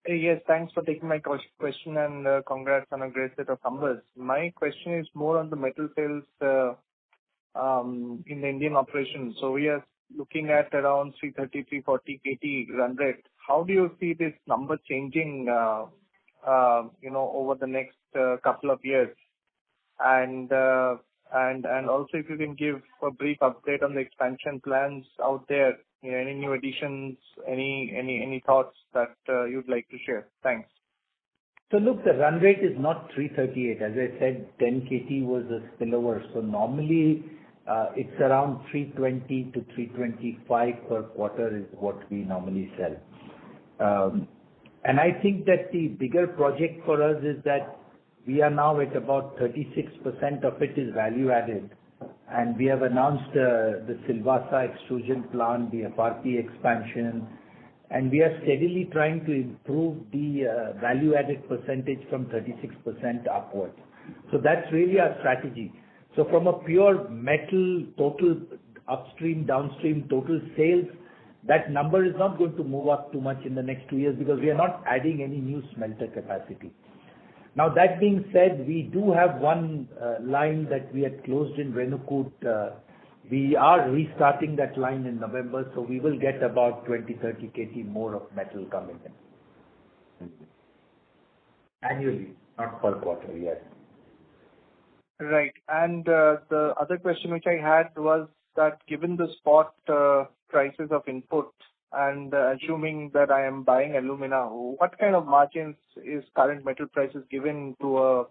Yes, thanks for taking my question and congrats on a great set of numbers. My question is more on the metal sales in the Indian operation. So we are looking at around 330, 340 KT run rate. How do you see this number changing, over the next couple of years? And also if you can give a brief update on the expansion plans out there, any new additions, any thoughts that you'd like to share? Thanks. So look, the run rate is not 338. As I said, 10 KT was a spillover. So normally it's around 320 to 325 per quarter is what we normally sell. And I think that the bigger project for us is that we are now at about 36% of it is value added. And we have announced the Silvassa extrusion plant, the FRP expansion, and we are steadily trying to improve the value added percentage from 36% upwards. So that's really our strategy. So from a pure metal total upstream, downstream total sales, that number is not going to move up too much in the next 2 years because we are not adding any new smelter capacity. Now that being said, we do have one line that we had closed in Renewable. We are restarting that line in November, so we will get about 20-30 KT more of metal coming in. Annually, not per quarter, yes. Right. And the other question which I had was that given the spot prices of input and assuming that I am buying alumina, what kind of margins is current metal prices given to a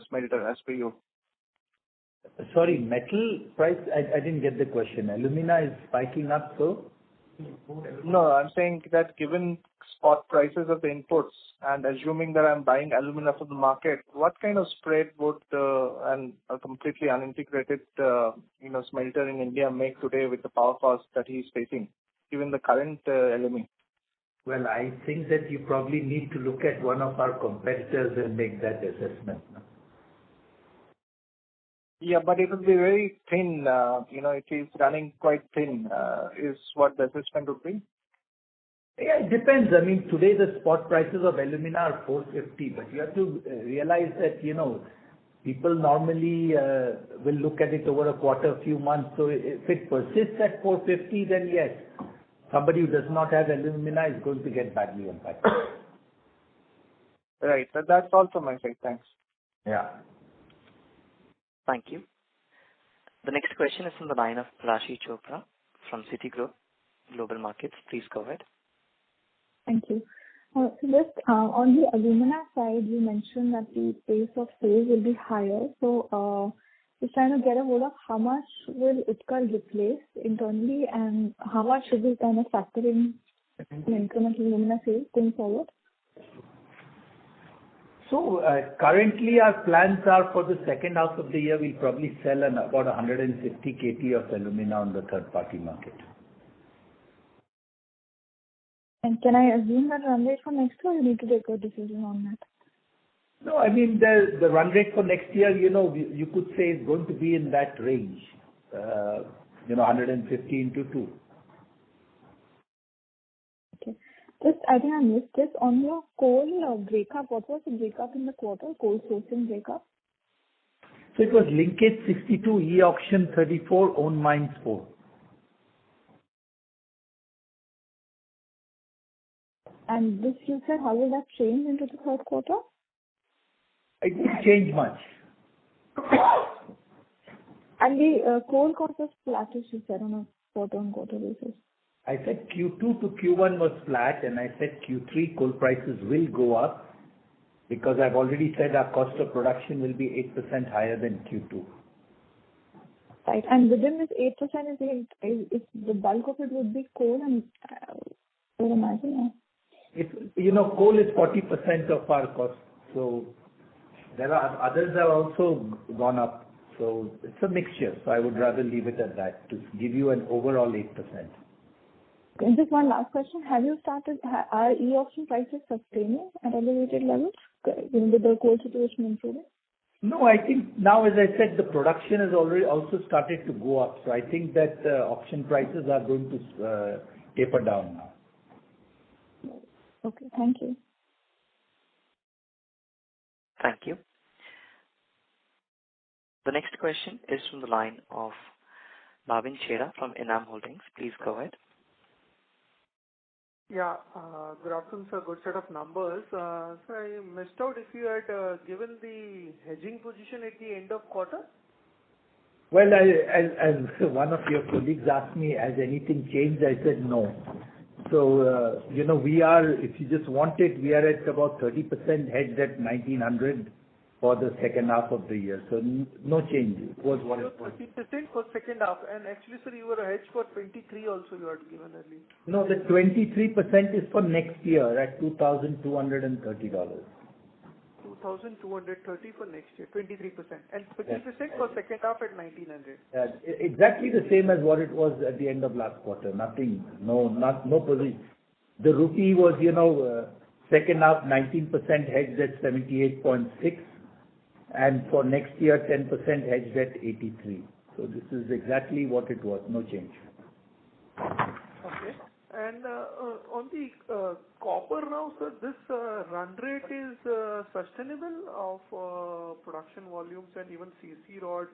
smelter as per you? Sorry, metal price, I didn't get the question. Alumina is spiking up, so? No, I'm saying that given spot prices of the inputs and assuming that I'm buying alumina from the market, what kind of spread would a completely unintegrated smelter in India make today with the power cost that he's facing, given the current LME? Well, I think that you probably need to look at one of our competitors and make that assessment. Yeah, but it will be very thin. It is running quite thin, is what the assessment would be. Yeah, it depends. I mean, today the spot prices of alumina are 450, but you have to realize that, people normally will look at it over a quarter, few months. So if it persists at 450, then yes, somebody who does not have alumina is going to get badly impacted. Right. That's all from my side. Thanks. Yeah. Thank you. The next question is from the line of Rashi Chopra from Citigroup Global Markets. Please go ahead. Thank you. So just on the alumina side, you mentioned that the pace of sales will be higher. So just trying to get a hold of how much will Utkal replace internally and how much should we kind of factor in incremental alumina sales going forward? So currently our plans are for the second half of the year, we'll probably sell about 150 KT of alumina on the third party market. And can I assume that run rate for next year, or you need to take a decision on that? No, I mean, the run rate for next year, you could say is going to be in that range, 150 into 2. Okay. Just, I think I missed this. On your coal breakup, what was the breakup in the quarter, coal sourcing breakup? So it was linkage 62, e-auction 34, own mines 4. And this you said, how will that change into the third quarter? It didn't change much. And the coal cost was flattish, you said, on a quarter-on-quarter basis. I said Q2 to Q1 was flat, and I said Q3 coal prices will go up because I've already said our cost of production will be 8% higher than Q2. Right. And within this 8%, is the bulk of it would be coal, and I would imagine. Coal is 40% of our cost, so there are others have also gone up. So it's a mixture. So I would rather leave it at that to give you an overall 8%. And just one last question. Have you started, are e-auction prices sustaining at elevated levels with the coal situation improving? No, I think now, as I said, the production has already also started to go up. So I think that auction prices are going to taper down now. Okay, thank you. Thank you. The next question is from the line of Bhavin Chheda from Enam Holdings. Please go ahead. Yeah, good afternoon, sir. Good set of numbers. Sir, I missed out if you had given the hedging position at the end of quarter. Well, as one of your colleagues asked me, has anything changed? I said no. So, we are, if you just want it, we are at about 30% hedged at 1900 for the second half of the year. So no change. It was what it was. 30% for second half. And actually, sir, you were hedged for 23 also you had given earlier. No, the 23% is for next year at $2,230. 2,230 for next year, 23%. And 30% for second half at 1900. Exactly the same as what it was at the end of last quarter. Nothing, no position. The rupee was, second half 19% hedged at 78.6. And for next year, 10% hedged at 83. So this is exactly what it was. No change. Okay. And on the copper now, sir, this run rate is sustainable of production volumes and even CC rod.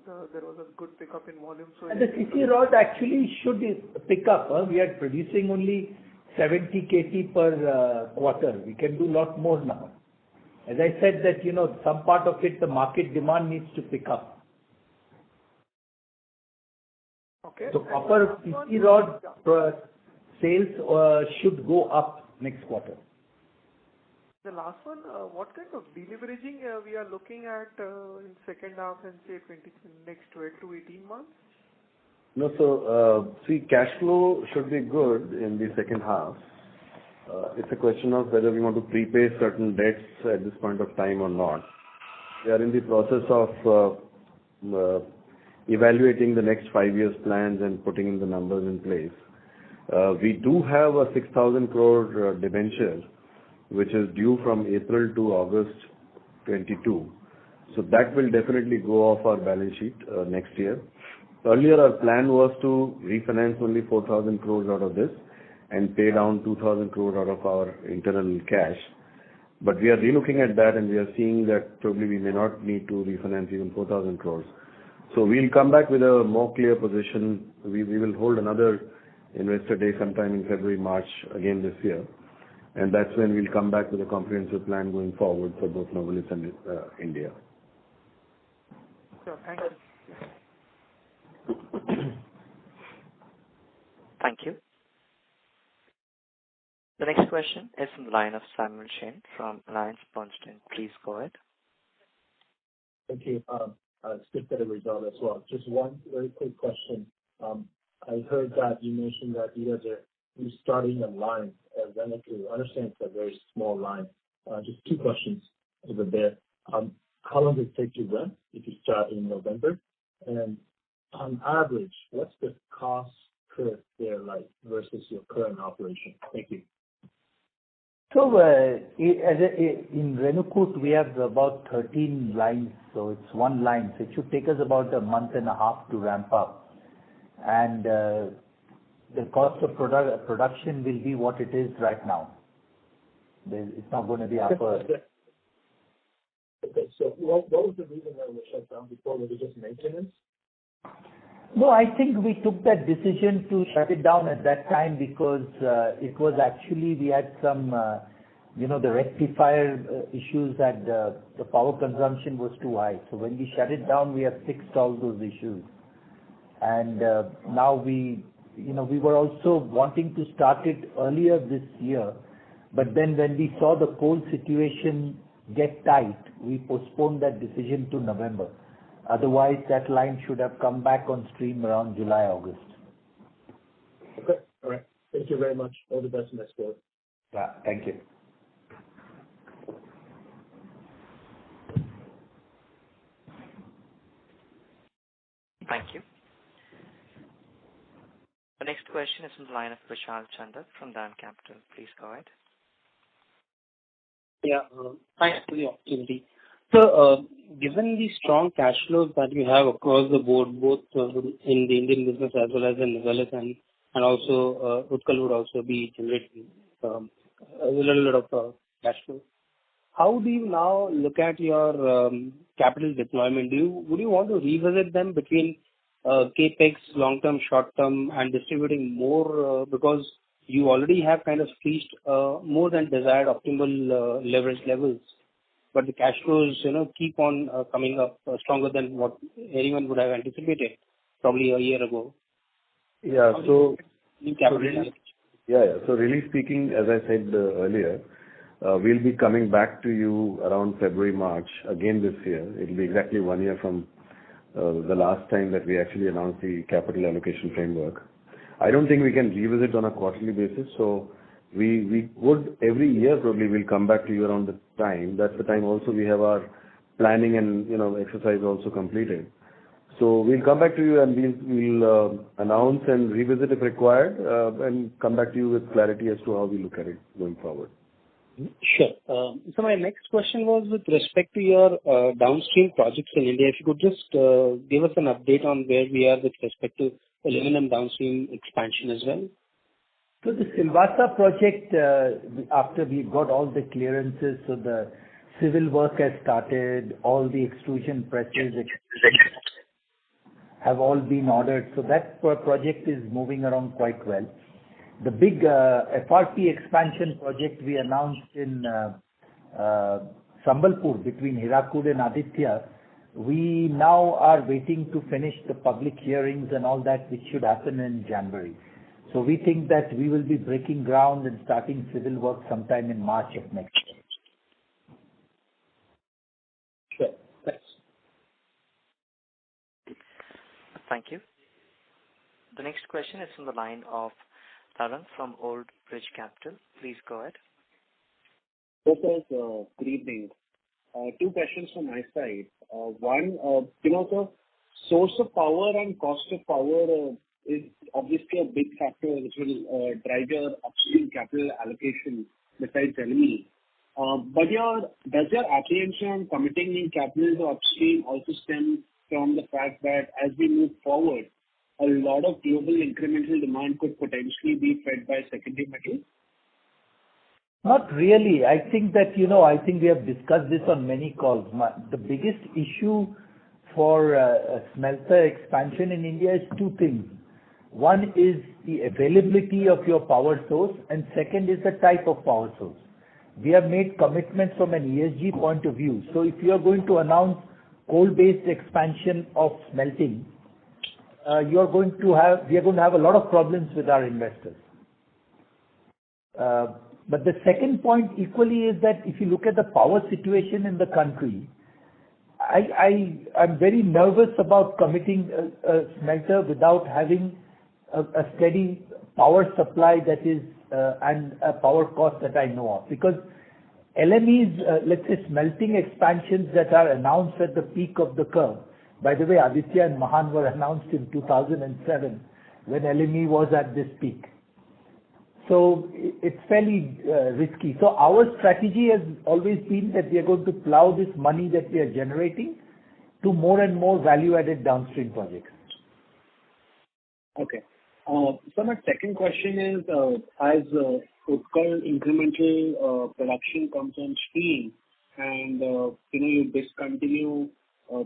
There was a good pickup in volume. So and the CC rod actually should pick up. We are producing only 70 KT per quarter. We can do a lot more now. As I said that, some part of it, the market demand needs to pick up. Okay. So copper CC rod sales should go up next quarter. The last one, what kind of deleveraging we are looking at in second half and say next 12 to 18 months? No, so see, cash flow should be good in the second half. It's a question of whether we want to prepay certain debts at this point of time or not. We are in the process of evaluating the next 5 years plans and putting in the numbers in place. We do have a 6,000 crore debenture, which is due from April to August 22. So that will definitely go off our balance sheet next year. Earlier, our plan was to refinance only 4,000 crores out of this and pay down 2,000 crores out of our internal cash. But we are relooking at that, and we are seeing that probably we may not need to refinance even 4,000 crores. So we'll come back with a more clear position. We will hold another investor day sometime in February, March again this year. And that's when we'll come back with a comprehensive plan going forward for both Novelis and India. Sure, thank you. Thank you. The next question is from the line of Samuel Shen from AllianceBernstein. Please go ahead. Thank you. It's good set of results as well. Just one very quick question. I heard that you mentioned that you guys are restarting a line at Renewable. I understand it's a very small line. Just two questions over there. How long does it take to run if you start in November? And on average, what's the cost curve there like versus your current operation? Thank you. So in Renewable, we have about 13 lines, so it's one line. So it should take us about a month and a half to ramp up. And the cost of production will be what it is right now. It's not going to be upper. Okay, so what was the reason that it was shut down before? Was it just maintenance? No, I think we took that decision to shut it down at that time because it was actually, we had some, the rectifier issues that the power consumption was too high. So when we shut it down, we have fixed all those issues. And now we were also wanting to start it earlier this year. But then when we saw the coal situation get tight, we postponed that decision to November. Otherwise, that line should have come back on stream around July, August. Okay. All right. Thank you very much. All the best in next quarter. Yeah. Thank you. Thank you. The next question is from the line of Vishal Chandak from DAM Capital. Please go ahead. Yeah. Thanks for the opportunity. So, given the strong cash flows that you have across the board, both in the Indian business as well as in Novelis and also Utkal would also be generating a little bit of cash flow. How do you now look at your capital deployment? Would you want to revisit them between capex, long-term, short-term, and distributing more because you already have kind of reached more than desired optimal leverage levels? But the cash flows, keep on coming up stronger than what anyone would have anticipated probably a year ago. Yeah. So really, So really speaking, as I said earlier, we'll be coming back to you around February, March again this year. It'll be exactly 1 year from the last time that we actually announced the capital allocation framework. I don't think we can revisit on a quarterly basis. So we would every year probably will come back to you around the time. That's the time also we have our planning and exercise also completed. So we'll come back to you and we'll announce and revisit if required and come back to you with clarity as to how we look at it going forward. Sure. So my next question was with respect to your downstream projects in India. If you could just give us an update on where we are with respect to aluminum downstream expansion as well. So the Silvassa project, after we got all the clearances, so the civil work has started, all the extrusion presses have all been ordered. So that project is moving around quite well. The big FRP expansion project we announced in Sambalpur between Hirakud and Aditya, we now are waiting to finish the public hearings and all that, which should happen in January. So we think that we will be breaking ground and starting civil work sometime in March of next year. Sure. Thanks. Thank you. The next question is from the line of Tarang from Old Bridge Capital. Please go ahead. Yes, sir. Good evening. Two questions from my side. One, the source of power and cost of power is obviously a big factor which will drive your upstream capital allocation besides LME. But does your apprehension on committing new capital to upstream also stem from the fact that as we move forward, a lot of global incremental demand could potentially be fed by secondary metals? Not really. I think that, I think we have discussed this on many calls. The biggest issue for smelter expansion in India is two things. One is the availability of your power source, and second is the type of power source. We have made commitments from an ESG point of view. So if you are going to announce coal-based expansion of smelting, we are going to have a lot of problems with our investors. But the second point equally is that if you look at the power situation in the country, I'm very nervous about committing a smelter without having a steady power supply that is and a power cost that I know of. Because LME's, let's say, smelting expansions that are announced at the peak of the curve. By the way, Aditya and Mahan were announced in 2007 when LME was at this peak. So it's fairly risky. So our strategy has always been that we are going to plow this money that we are generating to more and more value-added downstream projects. Okay. So my second question is, as Utkal incremental production comes on stream and you discontinue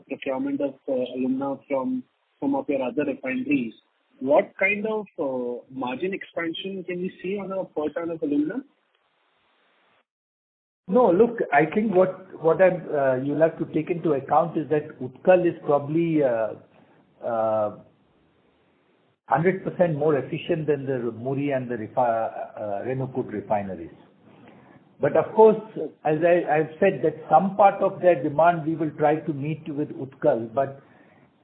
procurement of alumina from some of your other refineries, what kind of margin expansion can we see on a per ton of alumina? No, look, I think what you'll have to take into account is that Utkal is probably 100% more efficient than the Muri and the Renewable refineries. But of course, as I've said, that some part of their demand we will try to meet with Utkal. But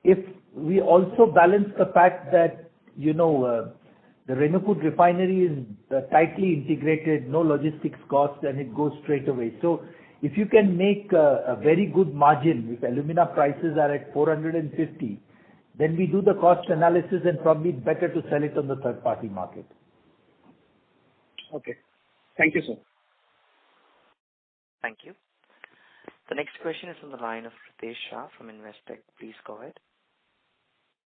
if we also balance the fact that, the Renewable refinery is tightly integrated, no logistics costs, and it goes straight away. So if you can make a very good margin, if alumina prices are at 450, then we do the cost analysis and probably it's better to sell it on the third party market. Okay. Thank you, sir. Thank you. The next question is from the line of Ritesh Shah from Investec. Please go ahead.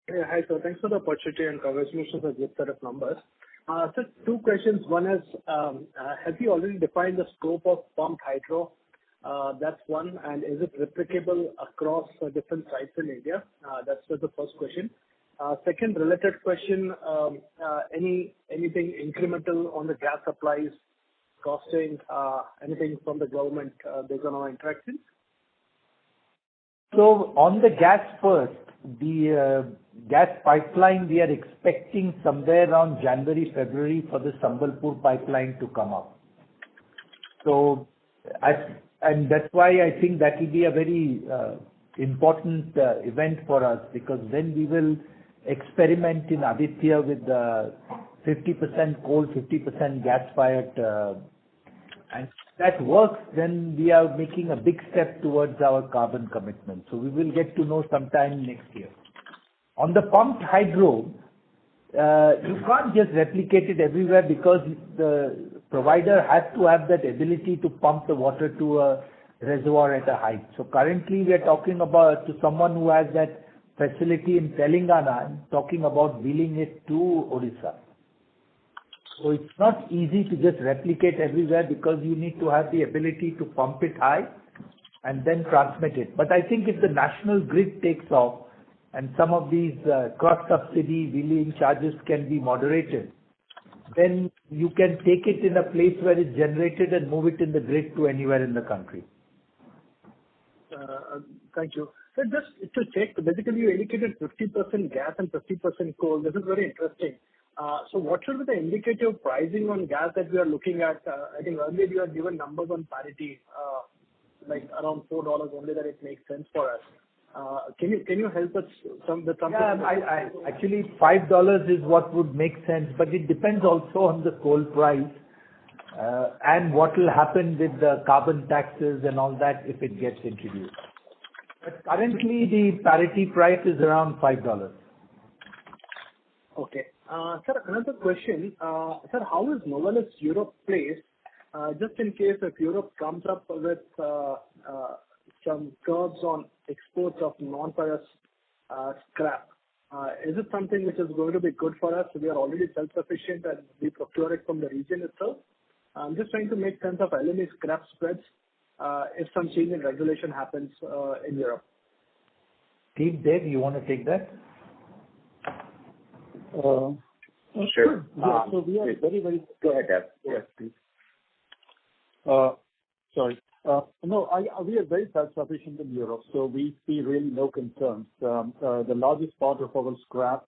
Hi, sir. Thanks for the opportunity and congratulations on this set of numbers. So two questions. One is, have you already defined the scope of pumped hydro? That's one. And is it replicable across different sites in India? That's the first question. Second related question, anything incremental on the gas supplies, costing, anything from the government based on our interactions? So on the gas first, the gas pipeline, we are expecting somewhere around January, February for the Sambalpur pipeline to come up. So, and that's why I think that will be a very important event for us, because then we will experiment in Aditya with 50% coal, 50% gas-fired. And if that works, then we are making a big step towards our carbon commitment. So we will get to know sometime next year. On the pumped hydro, you can't just replicate it everywhere because the provider has to have that ability to pump the water to a reservoir at a height. So currently we are talking about to someone who has that facility in Telangana and talking about wheeling it to Odisha. So it's not easy to just replicate everywhere because you need to have the ability to pump it high and then transmit it. But I think if the national grid takes off and some of these cross-subsidy wheeling charges can be moderated, then you can take it in a place where it's generated and move it in the grid to anywhere in the country. Thank you. So just to check, basically you indicated 50% gas and 50% coal. This is very interesting. So what should be the indicative pricing on gas that we are looking at? I think earlier you had given numbers on parity, like around $4 only, that it makes sense for us. Can you help us with something? Yeah, actually $5 is what would make sense, but it depends also on the coal price and what will happen with the carbon taxes and all that if it gets introduced. But currently the parity price is around $5. Okay. Sir, another question. Sir, how is Novelis Europe placed just in case if Europe comes up with some curbs on exports of non-ferrous scrap? Is it something which is going to be good for us? We are already self-sufficient and we procure it from the region itself. I'm just trying to make sense of LME scrap spreads if some change in regulation happens in Europe. Steve, Dave, you want to take that? Sure. Yeah, so we are very. Go ahead, Dev. Yes, please. Sorry. No, we are very self-sufficient in Europe, so we see really no concerns. The largest part of our scrap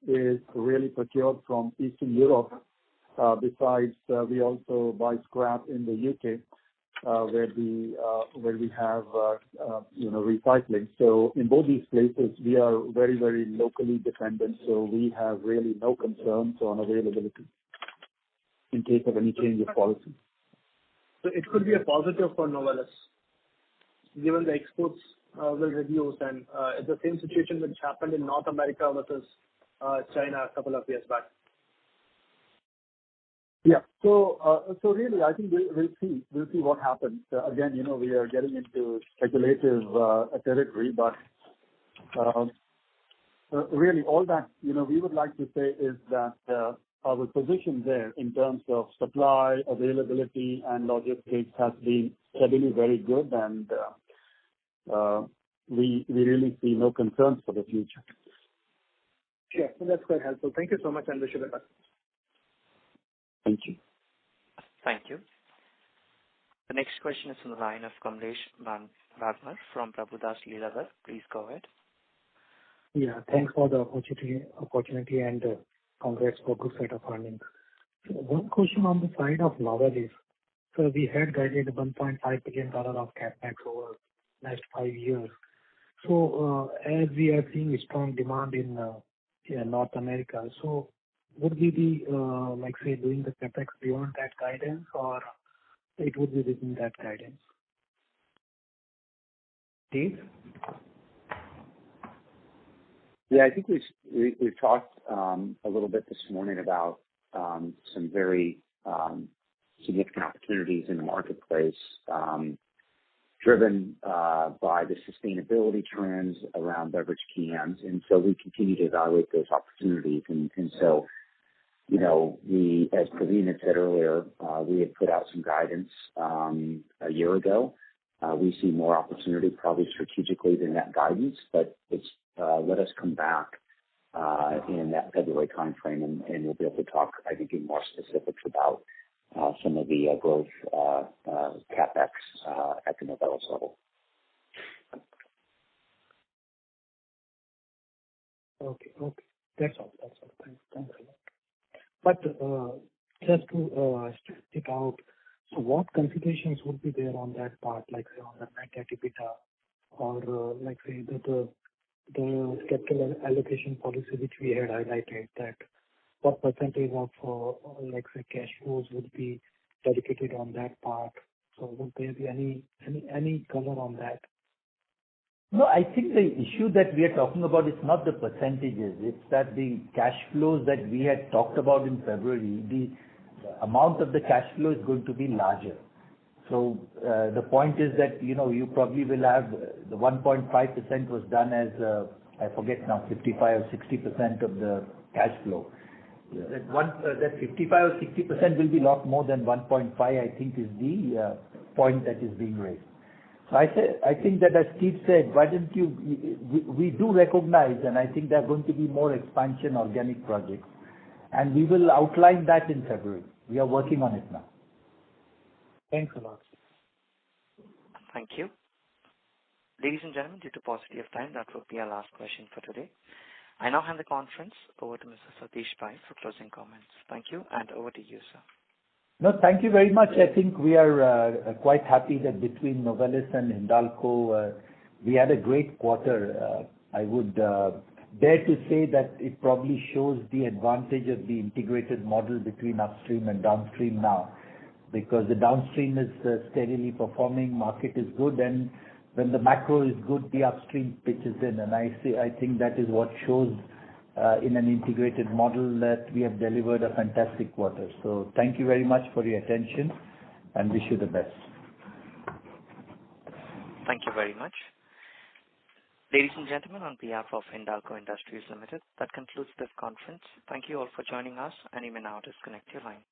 is really procured from Eastern Europe. Besides, we also buy scrap in the UK, where we have recycling. So in both these places, we are very, very locally dependent. So we have really no concerns on availability in case of any change of policy. So it could be a positive for Novelis, given the exports will reduce, and it's the same situation which happened in North America versus China a couple of years back. Yeah. So really, I think we'll see what happens. Again, we are getting into speculative territory, but really all that we would like to say is that our position there in terms of supply, availability, and logistics has been steadily very good, and we really see no concerns for the future. Sure. So that's quite helpful. Thank you so much, and wish you the best. Thank you. Thank you. The next question is from the line of Kamlesh Bagmar from Prabhudas Lilladher. Please go ahead. Yeah, thanks for the opportunity and congrats for good set of earnings. So one question on the side of Novelis. So we had guided $1.5 billion of capex over next 5 years. So as we are seeing strong demand in North America, so would we be doing the capex beyond that guidance, or it would be within that guidance? Steve? Yeah, I think we've talked a little bit this morning about some very significant opportunities in the marketplace, driven by the sustainability trends around beverage cans, and so we continue to evaluate those opportunities. And so, we, as Praveen had said earlier, we had put out some guidance a year ago. We see more opportunity, probably strategically, than that guidance, but it's let us come back in that February timeframe, and we'll be able to talk, I think, in more specifics about some of the growth capex at the Novelis level. Okay. That's all. Thanks a lot. But just to stress it out, so what considerations would be there on that part, like say on the net debt EBITDA, or like say the capital allocation policy which we had highlighted, that what percentage of like say cash flows would be dedicated on that part? So would there be any color on that? No, I think the issue that we are talking about is not the percentages. It's that the cash flows that we had talked about in February, the amount of the cash flow is going to be larger. So the point is that, you probably will have the 1.5% was done as, I forget now, 55 or 60% of the cash flow. That 55 or 60% will be a lot more than 1.5, I think, is the point that is being raised. So I think that, as Steve said, why don't we do recognize, and I think there are going to be more expansion organic projects, and we will outline that in February. We are working on it now. Thanks a lot. Thank you. Ladies and gentlemen, due to paucity of time, that will be our last question for today. I now hand the conference over to Mr. Satish Pai for closing comments. Thank you, and over to you, sir. No, thank you very much. I think we are quite happy that between Novelis and Hindalco, we had a great quarter. I would dare to say that it probably shows the advantage of the integrated model between upstream and downstream now, because the downstream is steadily performing, market is good, and when the macro is good, the upstream pitches in. And I think that is what shows in an integrated model that we have delivered a fantastic quarter. So thank you very much for your attention and wish you the best. Thank you very much. Ladies and gentlemen, on behalf of Hindalco Industries Limited, that concludes this conference. Thank you all for joining us, and you may now disconnect your line.